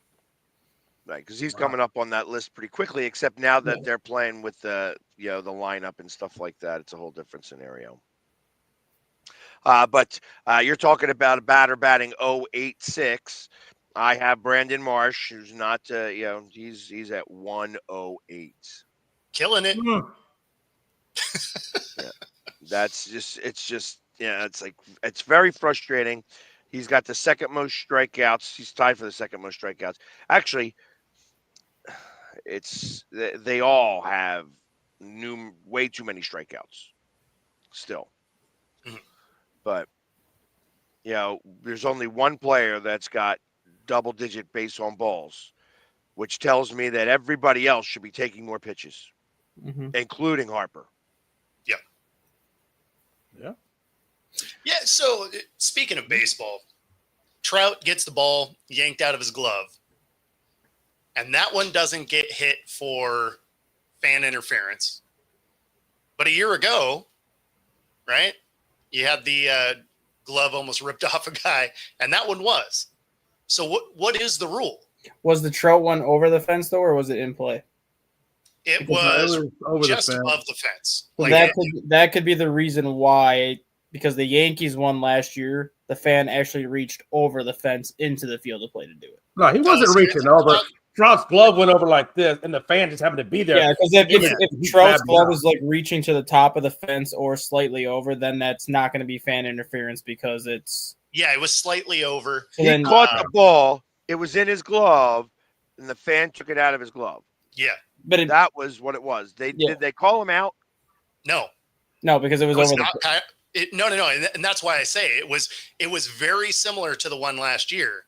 [SPEAKER 2] Right, because he's coming up on that list pretty quickly. Except now that they're playing with the the lineup and stuff like that, it's a whole different scenario. But you're talking about a batter batting 0.86. I have Brandon Marsh, who's not he's at 108.
[SPEAKER 1] Killing it.
[SPEAKER 2] Yeah. It's very frustrating. He's got the second most strikeouts. He's tied for the second most strikeouts. Actually, they all have way too many strikeouts still.
[SPEAKER 1] Mhm.
[SPEAKER 2] But there's only one player that's got double-digit base on balls, which tells me that everybody else should be taking more pitches, including Harper.
[SPEAKER 1] Yeah, so speaking of baseball, Trout gets the ball yanked out of his glove, and that one doesn't get hit for fan interference. But a year ago, right, you had the glove almost ripped off a guy, and that one was. So what is the rule?
[SPEAKER 4] Was the Trout one over the fence, though, or was it in play?
[SPEAKER 1] It was
[SPEAKER 3] over
[SPEAKER 1] just
[SPEAKER 3] the fence.
[SPEAKER 1] above the fence.
[SPEAKER 4] Well,
[SPEAKER 1] Like
[SPEAKER 4] that could be the reason why, because the Yankees won last year, the fan actually reached over the fence into the field of play to do it.
[SPEAKER 3] No, he wasn't reaching over. Trout's glove went over like this, and the fan just happened to be there.
[SPEAKER 4] Yeah, because if Trout's glove is like reaching to the top of the fence or slightly over, then that's not going to be fan interference because it's.
[SPEAKER 1] Yeah, it was slightly over.
[SPEAKER 4] So
[SPEAKER 2] He caught the ball. It was in his glove, and the fan took it out of his glove.
[SPEAKER 1] Yeah.
[SPEAKER 4] But
[SPEAKER 2] that was what it was. Did they call him out?
[SPEAKER 1] No,
[SPEAKER 4] because it was over
[SPEAKER 1] not no, and that's why I say it was very similar to the one last year.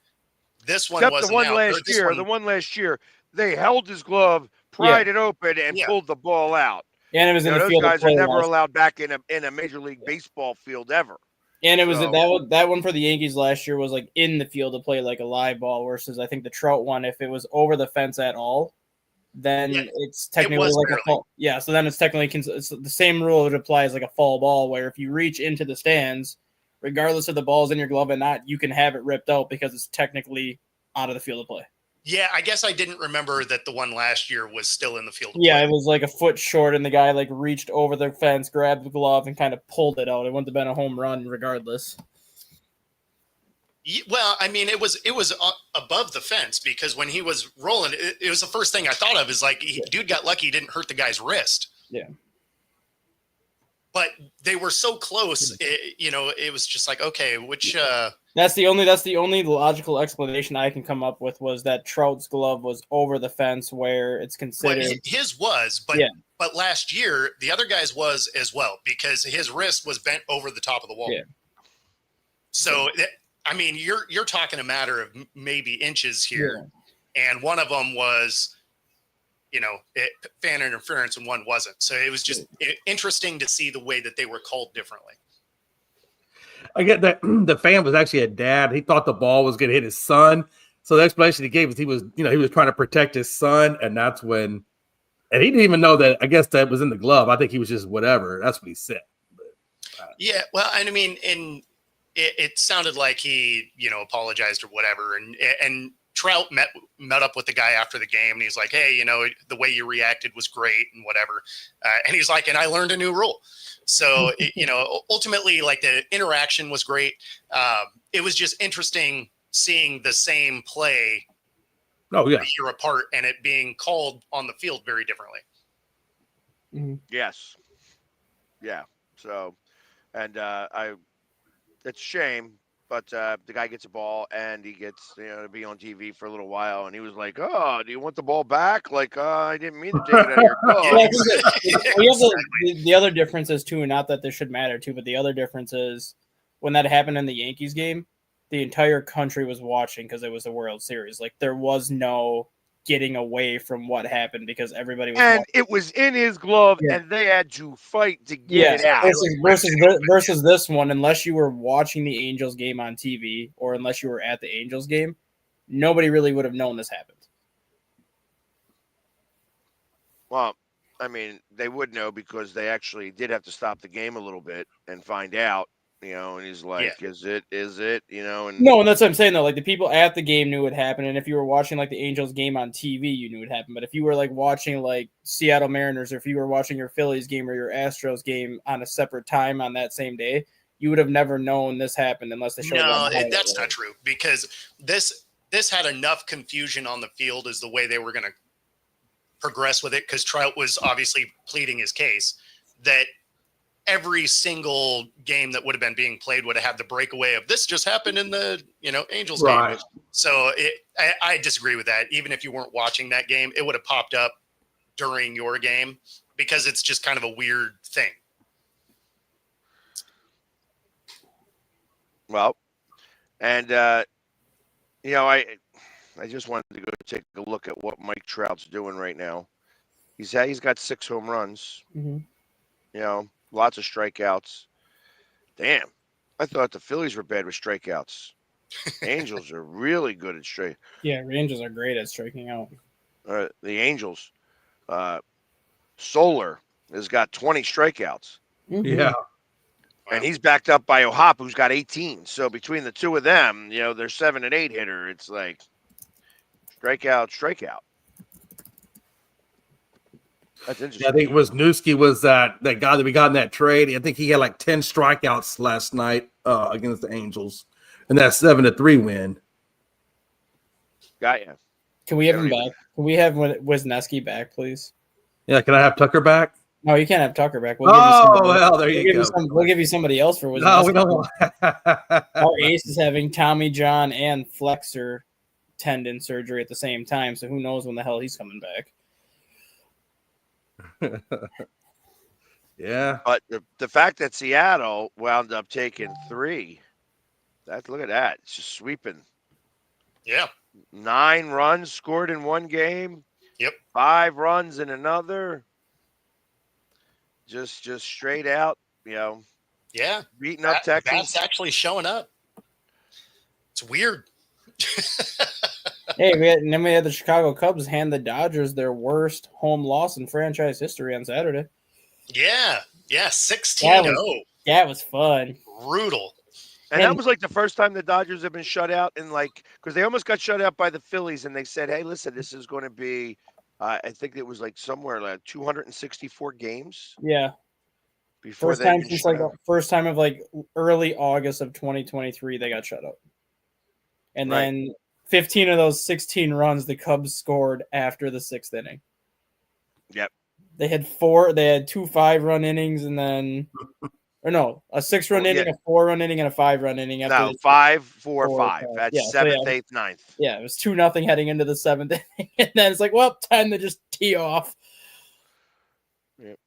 [SPEAKER 1] This one wasn't
[SPEAKER 2] the one
[SPEAKER 1] out.
[SPEAKER 2] last year. The one last year, they held his glove, pried it open, and pulled the ball out.
[SPEAKER 4] And it was in the
[SPEAKER 2] those
[SPEAKER 4] field.
[SPEAKER 2] Those guys are never allowed back in a Major League Baseball field ever.
[SPEAKER 4] And it was that one for the Yankees last year was like in the field to play like a live ball, versus I think the Trout one, if it was over the fence at all, then it's technically like a fall. Yeah, so then it's technically it's the same rule that applies like a fall ball, where if you reach into the stands, regardless of the ball's in your glove or not, you can have it ripped out because it's technically out of the field of play.
[SPEAKER 1] Yeah, I guess I didn't remember that the one last year was still in the field of
[SPEAKER 4] play.
[SPEAKER 1] It
[SPEAKER 4] was like a foot short, and the guy like reached over the fence, grabbed the glove, and kind of pulled it out. It wouldn't have been a home run regardless.
[SPEAKER 1] Well, I mean, it was above the fence, because when he was rolling, it was the first thing I thought of is like, dude got lucky he didn't hurt the guy's wrist.
[SPEAKER 4] Yeah.
[SPEAKER 1] But they were so close, it was just like, okay, which
[SPEAKER 4] that's the only logical explanation I can come up with, was that Trout's glove was over the fence, where it's considered.
[SPEAKER 1] Well, his was, but last year the other guy's was as well, because his wrist was bent over the top of the wall.
[SPEAKER 4] Yeah.
[SPEAKER 1] So I mean, you're talking a matter of maybe inches here, and one of them was, fan interference, and one wasn't. So it was just interesting to see the way that they were called differently.
[SPEAKER 3] I get that the fan was actually a dad. He thought the ball was going to hit his son. So the explanation he gave was he was trying to protect his son, and that's when, and he didn't even know that. I guess that was in the glove. I think he was just whatever. That's what he said. But,
[SPEAKER 1] yeah, well, and I mean, it sounded like he, apologized or whatever, and Trout met up with the guy after the game, and he's like, hey, the way you reacted was great and whatever. And he's like, and I learned a new rule. So, ultimately, like, the interaction was great. It was just interesting seeing the same play a year apart, and it being called on the field very differently.
[SPEAKER 4] Mm-hmm.
[SPEAKER 2] Yes. Yeah. So, and it's a shame. But the guy gets a ball, and he gets to be on TV for a little while, and he was like, "Oh, do you want the ball back?" Like, I didn't mean to take it out of your glove.
[SPEAKER 4] The other difference is too, not that this should matter too, but the other difference is when that happened in the Yankees game, the entire country was watching because it was the World Series. Like, there was no getting away from what happened because everybody was
[SPEAKER 2] watching. It was in his glove, and they had to fight to get it out.
[SPEAKER 4] Versus this one, unless you were watching the Angels game on TV or unless you were at the Angels game, nobody really would have known this happened.
[SPEAKER 2] Well, I mean, they would know because they actually did have to stop the game a little bit and find out, and he's like, is it, and
[SPEAKER 4] No, and that's what I'm saying, though. Like, the people at the game knew it happened, and if you were watching, like, the Angels game on TV, you knew it happened. But if you were, like, watching, like, Seattle Mariners, or if you were watching your Phillies game or your Astros game on a separate time on that same day, you would have never known this happened unless they showed it.
[SPEAKER 1] No, that's not true, because this had enough confusion on the field as the way they were going to progress with it, because Trout was obviously pleading his case that every single game that would have been being played would have had the breakaway of this just happened in the Angels game. So I disagree with that. Even if you weren't watching that game, it would have popped up during your game, because it's just kind of a weird thing.
[SPEAKER 2] Well, and I just wanted to go take a look at what Mike Trout's doing right now. He's got 6 home runs.
[SPEAKER 4] Mm-hmm.
[SPEAKER 2] Lots of strikeouts. Damn, I thought the Phillies were bad with strikeouts. Angels are really good at strike.
[SPEAKER 4] Yeah, Rangers are great at striking out.
[SPEAKER 2] The Angels, Solar has got 20 strikeouts.
[SPEAKER 4] Mm-hmm.
[SPEAKER 3] Yeah.
[SPEAKER 2] And he's backed up by O'Hop, who's got 18. So between the two of them, they're 7 and 8 hitter. It's like strikeout. That's interesting.
[SPEAKER 3] Yeah, I think Wisniewski was that guy that we got in that trade. I think he had like 10 strikeouts last night against the Angels, and that 7-3 win.
[SPEAKER 2] Got you.
[SPEAKER 4] Can we have him back? Can we have Wisniewski back, please?
[SPEAKER 3] Yeah, can I have Tucker back?
[SPEAKER 4] No, you can't have Tucker back.
[SPEAKER 3] There you go.
[SPEAKER 4] We'll give you somebody else for Wisniewski.
[SPEAKER 3] No, we don't want.
[SPEAKER 4] Our ace is having Tommy John and flexor tendon surgery at the same time, so who knows when the hell he's coming back.
[SPEAKER 3] Yeah.
[SPEAKER 2] But the fact that Seattle wound up taking 3, look at that. It's just sweeping.
[SPEAKER 1] Yeah.
[SPEAKER 2] 9 runs scored in one game.
[SPEAKER 1] Yep.
[SPEAKER 2] 5 runs in another. Just straight out,
[SPEAKER 1] Yeah.
[SPEAKER 2] beating up Texans.
[SPEAKER 1] That's actually showing up. It's weird.
[SPEAKER 4] Hey, then we had the Chicago Cubs hand the Dodgers their worst home loss in franchise history on Saturday.
[SPEAKER 1] Yeah. 16-0.
[SPEAKER 4] That was fun.
[SPEAKER 1] Brutal.
[SPEAKER 2] And that was like the first time the Dodgers have been shut out because they almost got shut out by the Phillies, and they said, hey, listen, this is going to be, I think it was like somewhere like 264 games.
[SPEAKER 4] Yeah.
[SPEAKER 2] Before
[SPEAKER 4] first time of like early August of 2023, they got shut out. And then 15 of those 16 runs the Cubs scored after the 6th inning.
[SPEAKER 2] Yep.
[SPEAKER 4] They had 2 5-run innings, and then a 6-run inning, a 4-run inning, and a 5-run inning.
[SPEAKER 2] No, 5, 4, 5. That's 7th, 8th, 9th.
[SPEAKER 4] Yeah, it was 2-0 heading into the 7th inning, and then it's like, well, time to just tee off.
[SPEAKER 2] Yep.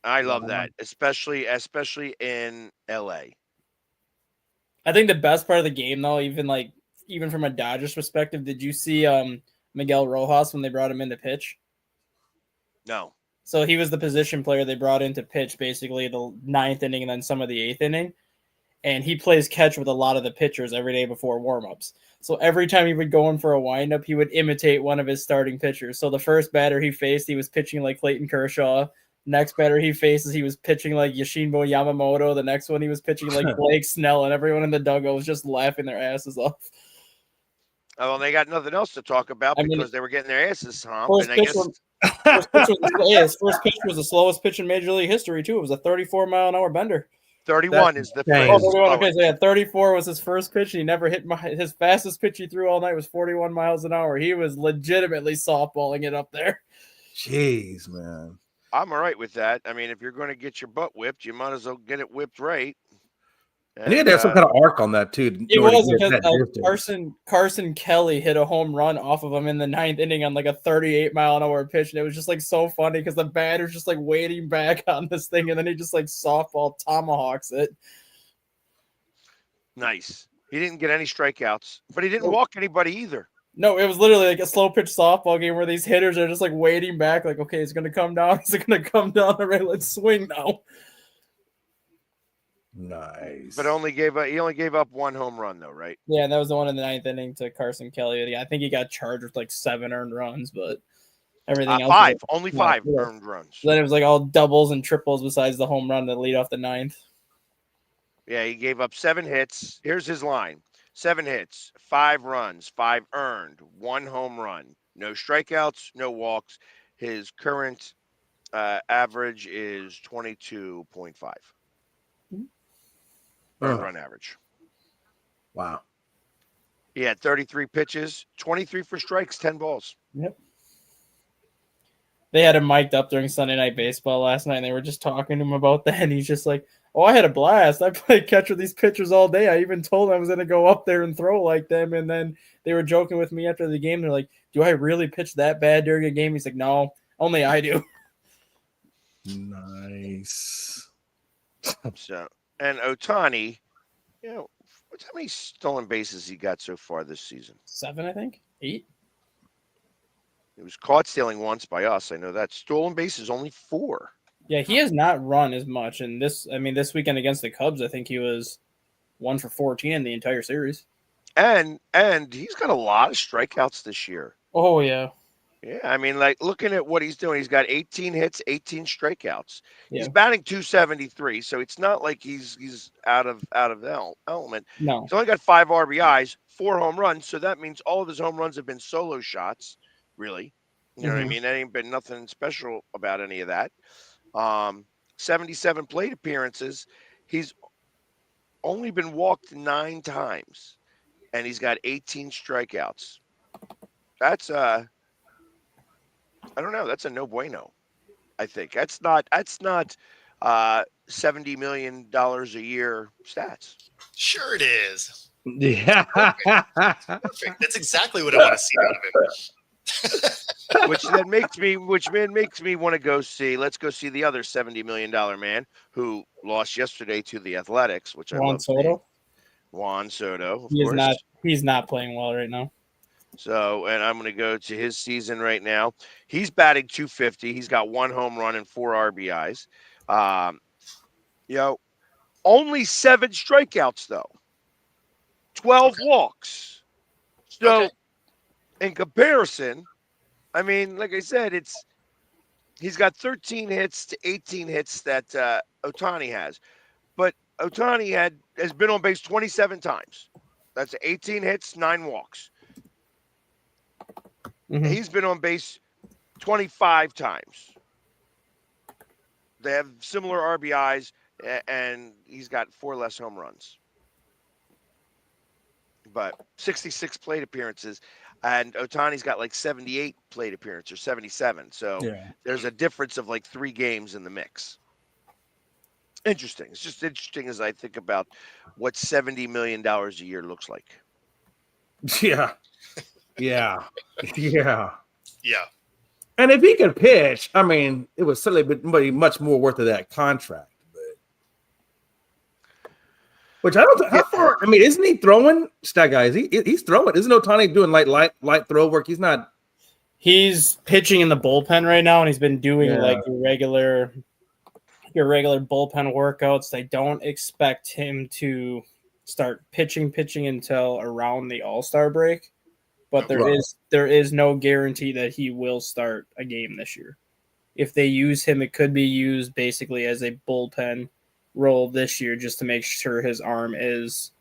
[SPEAKER 2] I love that, especially in LA.
[SPEAKER 4] I think the best part of the game, though, even from a Dodgers perspective, did you see Miguel Rojas when they brought him in to pitch?
[SPEAKER 2] No.
[SPEAKER 4] So he was the position player they brought in to pitch basically the 9th inning and then some of the 8th inning. And he plays catch with a lot of the pitchers every day before warmups. So every time he would go in for a windup, he would imitate one of his starting pitchers. So the first batter he faced, he was pitching like Clayton Kershaw. Next batter he faces, he was pitching like Yoshimbo Yamamoto. The next one, he was pitching like Blake Snell. And everyone in the dugout was just laughing their asses off.
[SPEAKER 2] Oh, well, they got nothing else to talk about because they were getting their asses stomped.
[SPEAKER 4] His first pitch was the slowest pitch in Major League history, too. It was a 34-mile-an-hour bender.
[SPEAKER 2] 31 is the
[SPEAKER 3] dang.
[SPEAKER 2] first.
[SPEAKER 4] 31, okay, so 34 was his first pitch. He never hit his fastest pitch he threw all night was 41 miles an hour. He was legitimately softballing it up there.
[SPEAKER 3] Jeez, man.
[SPEAKER 2] I'm all right with that. I mean, if you're going to get your butt whipped, you might as well get it whipped right.
[SPEAKER 3] And he had to have some kind of arc on that, too.
[SPEAKER 4] It was because Carson Kelly hit a home run off of him in the 9th inning on like a 38-mile-an-hour pitch. And it was just like so funny because the batter's just like waiting back on this thing. And then he just like softball tomahawks it.
[SPEAKER 2] Nice. He didn't get any strikeouts, but he didn't walk anybody either.
[SPEAKER 4] No, it was literally like a slow pitch softball game where these hitters are just like waiting back. Like, okay, it's going to come down. Is it going to come down? All right, let's swing now.
[SPEAKER 3] Nice.
[SPEAKER 2] But he only gave up one home run though, right?
[SPEAKER 4] Yeah, that was the one in the 9th inning to Carson Kelly. I think he got charged with like 7 earned runs, but everything else.
[SPEAKER 2] Only five earned runs.
[SPEAKER 4] Then it was like all doubles and triples besides the home run to lead off the 9th.
[SPEAKER 2] Yeah, he gave up 7 hits. Here's his line: 7 hits, 5 runs, 5 earned, 1 home run, no strikeouts, no walks. His current average is 22.5. Earned run average.
[SPEAKER 3] Wow.
[SPEAKER 2] He had 33 pitches, 23 for strikes, 10 balls.
[SPEAKER 4] Yep. They had him mic'd up during Sunday Night Baseball last night, and they were just talking to him about that, and he's just like, oh, I had a blast. I played catch with these pitchers all day. I even told them I was going to go up there and throw like them, and then they were joking with me after the game. They're like, do I really pitch that bad during a game? He's like, no, only I do.
[SPEAKER 3] Nice.
[SPEAKER 2] So, and Ohtani, how many stolen bases he got so far this season?
[SPEAKER 4] 7, I think. 8.
[SPEAKER 2] He was caught stealing once by us. I know that. Stolen bases only 4.
[SPEAKER 4] Yeah, he has not run as much. And this weekend against the Cubs, I think he was 1 for 14 in the entire series.
[SPEAKER 2] And he's got a lot of strikeouts this year.
[SPEAKER 4] Oh, yeah.
[SPEAKER 2] Yeah, I mean, like looking at what he's doing, he's got 18 hits, 18 strikeouts.
[SPEAKER 4] Yeah.
[SPEAKER 2] He's batting .273, so it's not like he's out of the element.
[SPEAKER 4] No.
[SPEAKER 2] He's only got 5 RBIs, 4 home runs, so that means all of his home runs have been solo shots, really. You know what I mean? There ain't been nothing special about any of that. 77 plate appearances. He's only been walked 9 times, and he's got 18 strikeouts. That's I don't know. That's a no bueno. I think that's not $70 million a year stats.
[SPEAKER 1] Sure it is.
[SPEAKER 3] Yeah.
[SPEAKER 1] Perfect. That's exactly what I want to see out of him.
[SPEAKER 2] Which makes me want to go see. Let's go see the other $70 million man who lost yesterday to the Athletics, which I love. Juan Soto. Of course.
[SPEAKER 4] He's not playing well right now.
[SPEAKER 2] So, and I'm going to go to his season right now. He's batting .250. He's got 1 home run and 4 RBIs. Only 7 strikeouts though. 12 walks. So, in comparison, I mean, like I said, he's got 13 hits to 18 hits that Ohtani has, but Ohtani has been on base 27 times. That's 18 hits, 9 walks.
[SPEAKER 4] Mm-hmm.
[SPEAKER 2] He's been on base 25 times. They have similar RBIs, and he's got 4 less home runs. But 66 plate appearances, and Ohtani's got like 78 plate appearances, or 77. So there's a difference of like 3 games in the mix. Interesting. It's just interesting as I think about what $70 million a year looks like.
[SPEAKER 3] Yeah. Yeah. Yeah.
[SPEAKER 1] Yeah.
[SPEAKER 3] And if he could pitch, I mean, it would certainly be much more worth of that contract. Which I don't. How far? I mean, isn't he throwing? Stat guy, he's throwing. Isn't Ohtani doing light throw work? He's not.
[SPEAKER 4] He's pitching in the bullpen right now, and he's been doing like your regular bullpen workouts. They don't expect him to start pitching until around the All-Star break. But there is no guarantee that he will start a game this year. If they use him, it could be used basically as a bullpen role this year just to make sure his arm is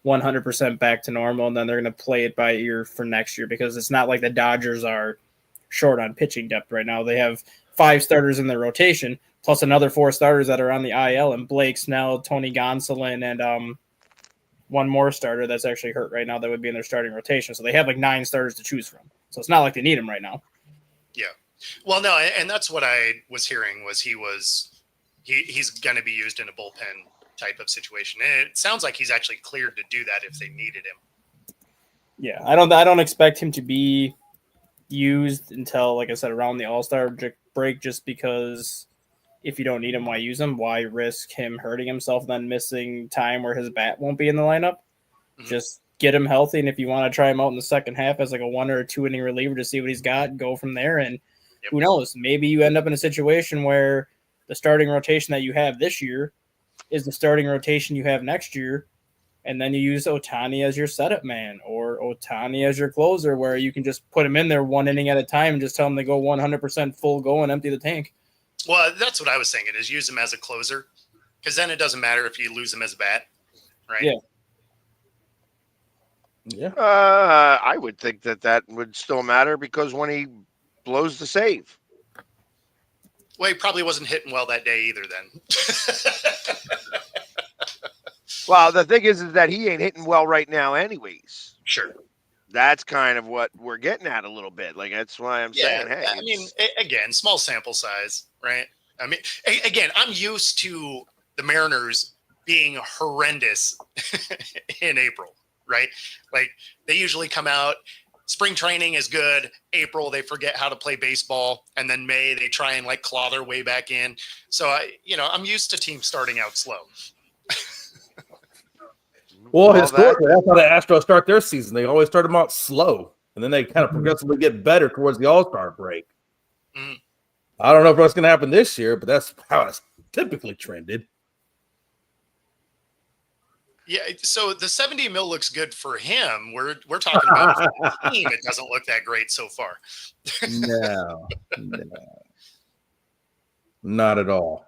[SPEAKER 4] 100% back to normal, and then they're going to play it by ear for next year because it's not like the Dodgers are short on pitching depth right now. They have 5 starters in their rotation, plus another 4 starters that are on the IL, and Blake Snell, Tony Gonsolin, and one more starter that's actually hurt right now that would be in their starting rotation. So they have like 9 starters to choose from. So it's not like they need him right now.
[SPEAKER 1] Yeah. Well, no, and that's what I was hearing was he's going to be used in a bullpen type of situation. And it sounds like he's actually cleared to do that if they needed him.
[SPEAKER 4] Yeah, I don't expect him to be used until, like I said, around the All-Star break, just because if you don't need him, why use him? Why risk him hurting himself and then missing time where his bat won't be in the lineup? Mm-hmm. Just get him healthy, and if you want to try him out in the second half as like a 1 or 2 inning reliever to see what he's got, go from there. And who knows? Maybe you end up in a situation where the starting rotation that you have this year is the starting rotation you have next year. And then you use Ohtani as your setup man or Ohtani as your closer, where you can just put him in there one inning at a time and just tell him to go 100% full go and empty the tank.
[SPEAKER 1] Well, that's what I was thinking, is use him as a closer, because then it doesn't matter if you lose him as a bat, right?
[SPEAKER 4] Yeah.
[SPEAKER 3] Yeah.
[SPEAKER 2] I would think that would still matter, because when he blows the save.
[SPEAKER 1] Well, he probably wasn't hitting well that day either then.
[SPEAKER 2] Well, the thing is that he ain't hitting well right now anyways.
[SPEAKER 1] Sure.
[SPEAKER 2] That's kind of what we're getting at a little bit. Like, that's why I'm saying, hey.
[SPEAKER 1] I mean, again, small sample size, right? I mean, again, I'm used to the Mariners being horrendous in April, right? Like, they usually come out, spring training is good. April, they forget how to play baseball. And then May, they try and like claw their way back in. So, I'm used to teams starting out slow.
[SPEAKER 3] Well, historically, that's how the Astros start their season. They always start them out slow, and then they kind of progressively get better towards the All-Star break.
[SPEAKER 1] Mm-hmm.
[SPEAKER 3] I don't know if that's going to happen this year, but that's how it's typically trended.
[SPEAKER 1] Yeah, so the 70 mil looks good for him. We're talking about the team. It doesn't look that great so far.
[SPEAKER 3] No, not at all.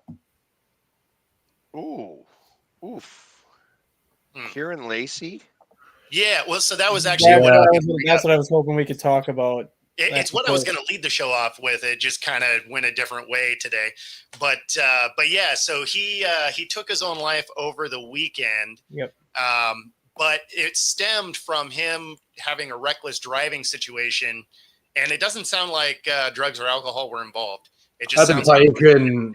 [SPEAKER 2] Oof. Kyren Lacy?
[SPEAKER 1] Yeah, well, so that was actually
[SPEAKER 4] that's what I was hoping we could talk about.
[SPEAKER 1] It's what I was going to lead the show off with. It just kind of went a different way today, but yeah. So he took his own life over the weekend.
[SPEAKER 4] Yep.
[SPEAKER 1] But it stemmed from him having a reckless driving situation, and it doesn't sound like drugs or alcohol were involved. It just sounds like he couldn't.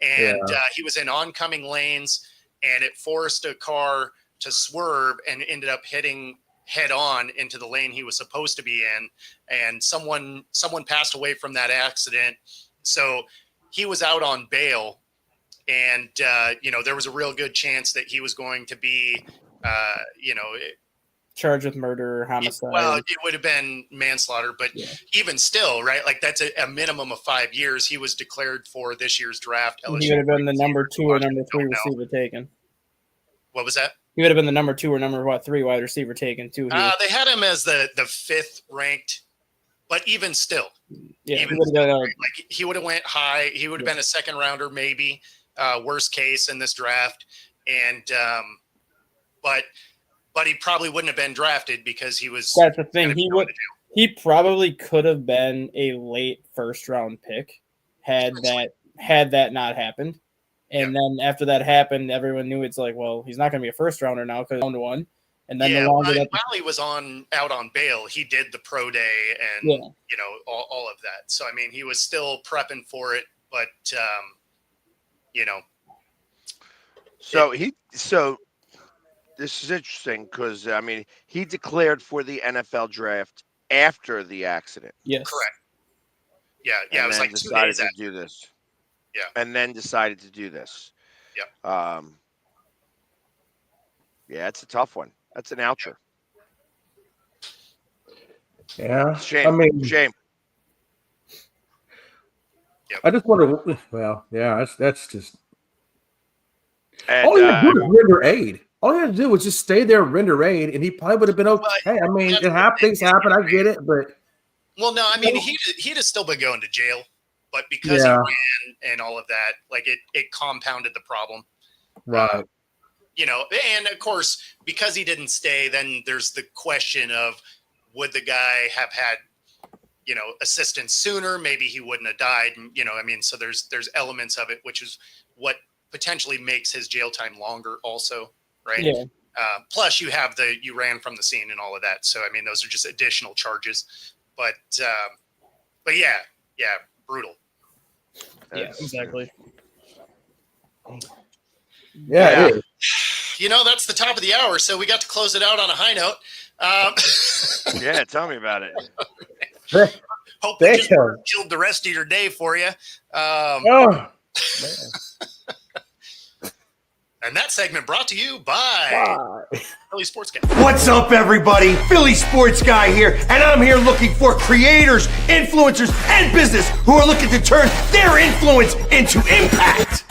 [SPEAKER 1] And he was in oncoming lanes, and it forced a car to swerve and ended up hitting head on into the lane he was supposed to be in. And someone passed away from that accident. So he was out on bail, and, there was a real good chance that he was going to be,
[SPEAKER 4] charged with murder, homicide.
[SPEAKER 1] Well, it would have been manslaughter, but even still, right? Like, that's a minimum of 5 years. He was declared for this year's draft.
[SPEAKER 4] He would have been the number 2 or number 3 receiver taken.
[SPEAKER 1] What was that?
[SPEAKER 4] He would have been the number 2 or number 3 wide receiver taken too.
[SPEAKER 1] They had him as the 5th ranked, but even still, he would have went high. He would have been a second rounder, maybe worst case in this draft. And, but he probably wouldn't have been drafted because he was.
[SPEAKER 4] That's the thing. He probably could have been a late first round pick had that not happened. And then after that happened, everyone knew it's like, well, he's not going to be a first rounder now because round 1. And then
[SPEAKER 1] while he was out on bail, he did the pro day and all of that. So I mean, he was still prepping for it, but
[SPEAKER 2] So this is interesting because I mean, he declared for the NFL draft after the accident.
[SPEAKER 4] Yes,
[SPEAKER 1] correct. Yeah, it was like 2
[SPEAKER 2] decided
[SPEAKER 1] days
[SPEAKER 2] to
[SPEAKER 1] after.
[SPEAKER 2] do this.
[SPEAKER 1] Yeah,
[SPEAKER 2] and then decided to do this.
[SPEAKER 1] Yeah.
[SPEAKER 2] Yeah, it's a tough one. That's an oucher.
[SPEAKER 3] Yeah.
[SPEAKER 2] Shame. Shame.
[SPEAKER 1] Yep.
[SPEAKER 3] I just wonder. Well, yeah, that's just.
[SPEAKER 2] And,
[SPEAKER 3] all he had to do was render aid. All he had to do was just stay there and render aid, and he probably would have been okay.
[SPEAKER 1] Well,
[SPEAKER 3] I mean, things happen. I get it, but.
[SPEAKER 1] Well, no, I mean, he'd have still been going to jail, but because he ran and all of that, like it compounded the problem.
[SPEAKER 3] Right.
[SPEAKER 1] And of course, because he didn't stay, then there's the question of would the guy have had, assistance sooner? Maybe he wouldn't have died. So there's elements of it, which is what potentially makes his jail time longer also, right? Yeah. Plus you have you ran from the scene and all of that. So, I mean, those are just additional charges, but yeah, brutal.
[SPEAKER 4] Yeah, exactly.
[SPEAKER 3] Yeah. It is.
[SPEAKER 1] That's the top of the hour, so we got to close it out on a high note.
[SPEAKER 2] Yeah, tell me about it.
[SPEAKER 1] Hope we just killed the rest of your day for you. And that segment brought to you by Philly Sports Guy.
[SPEAKER 5] What's up, everybody? Philly Sports Guy here, and I'm here looking for creators, influencers, and business who are looking to turn their influence into impact.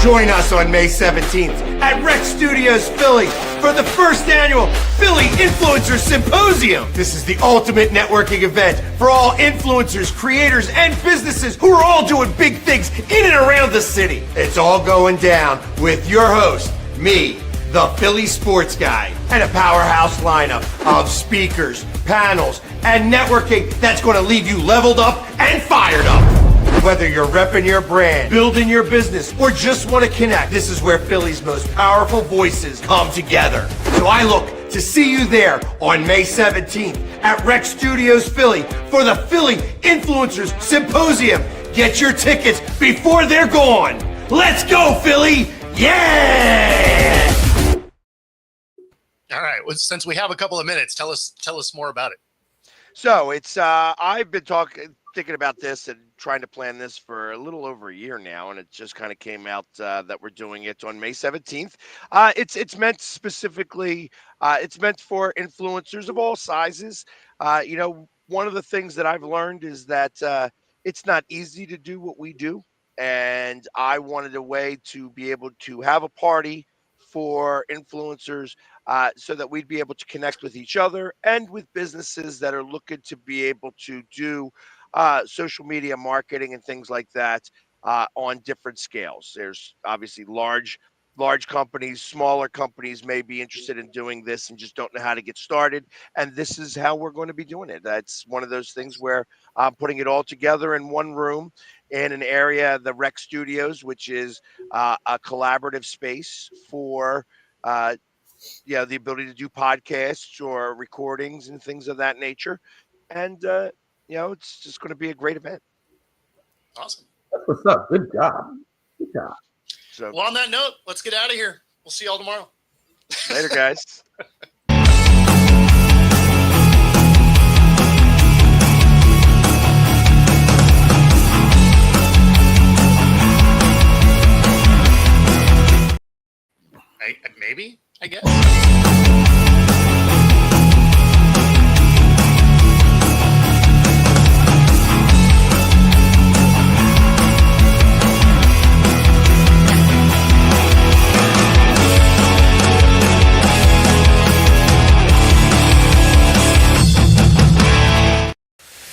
[SPEAKER 5] Join us on May 17th at Rec Studios Philly for the first annual Philly Influencers Symposium. This is the ultimate networking event for all influencers, creators, and businesses who are all doing big things in and around the city. It's all going down with your host, me, the Philly Sports Guy, and a powerhouse lineup of speakers, panels, and networking that's going to leave you leveled up and fired up. Whether you're repping your brand, building your business, or just want to connect, this is where Philly's most powerful voices come together. So I look to see you there on May 17th at Rec Studios Philly for the Philly Influencers Symposium. Get your tickets before they're gone. Let's go, Philly! Yeah!
[SPEAKER 1] All right. Well, since we have a couple of minutes, tell us more about it.
[SPEAKER 2] So it's I've been thinking about this and trying to plan this for a little over a year now, and it just kind of came out that we're doing it on May 17th. It's meant specifically, it's meant for influencers of all sizes. One of the things that I've learned is that it's not easy to do what we do, and I wanted a way to be able to have a party for influencers so that we'd be able to connect with each other and with businesses that are looking to be able to do social media marketing and things like that on different scales. There's obviously large companies, smaller companies may be interested in doing this and just don't know how to get started. And this is how we're going to be doing it. That's one of those things where I'm putting it all together in one room in an area, the Rec Studios, which is a collaborative space for the ability to do podcasts or recordings and things of that nature. And it's just going to be a great event.
[SPEAKER 1] Awesome.
[SPEAKER 3] That's what's up. Good job. Good job.
[SPEAKER 2] So,
[SPEAKER 1] Well, on that note, let's get out of here. We'll see y'all tomorrow.
[SPEAKER 2] later, guys.
[SPEAKER 1] Maybe, I guess.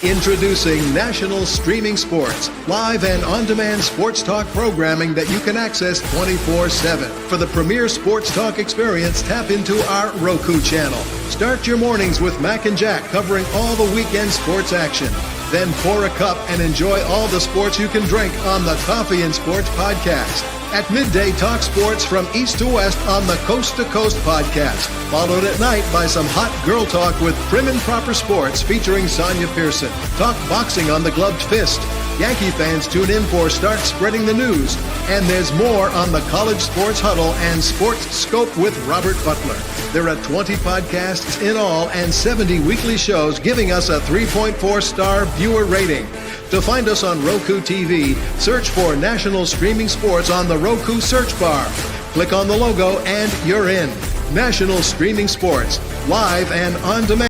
[SPEAKER 6] Introducing National Streaming Sports, live and on-demand sports talk programming that you can access 24/7. For the premier sports talk experience, tap into our Roku channel. Start your mornings with Mac and Jack covering all the weekend sports action. Then pour a cup and enjoy all the sports you can drink on the Coffee and Sports podcast. At midday, talk sports from east to west on the Coast to Coast podcast. Followed at night by some hot girl talk with Prim and Proper Sports featuring Sonia Pearson. Talk boxing on the Gloved Fist. Yankee fans tune in for Start Spreading the News. And there's more on the College Sports Huddle and Sports Scope with Robert Butler. There are 20 podcasts in all and 70 weekly shows, giving us a 3.4-star viewer rating. To find us on Roku TV, search for National Streaming Sports on the Roku search bar. Click on the logo and you're in. National Streaming Sports, live and on demand.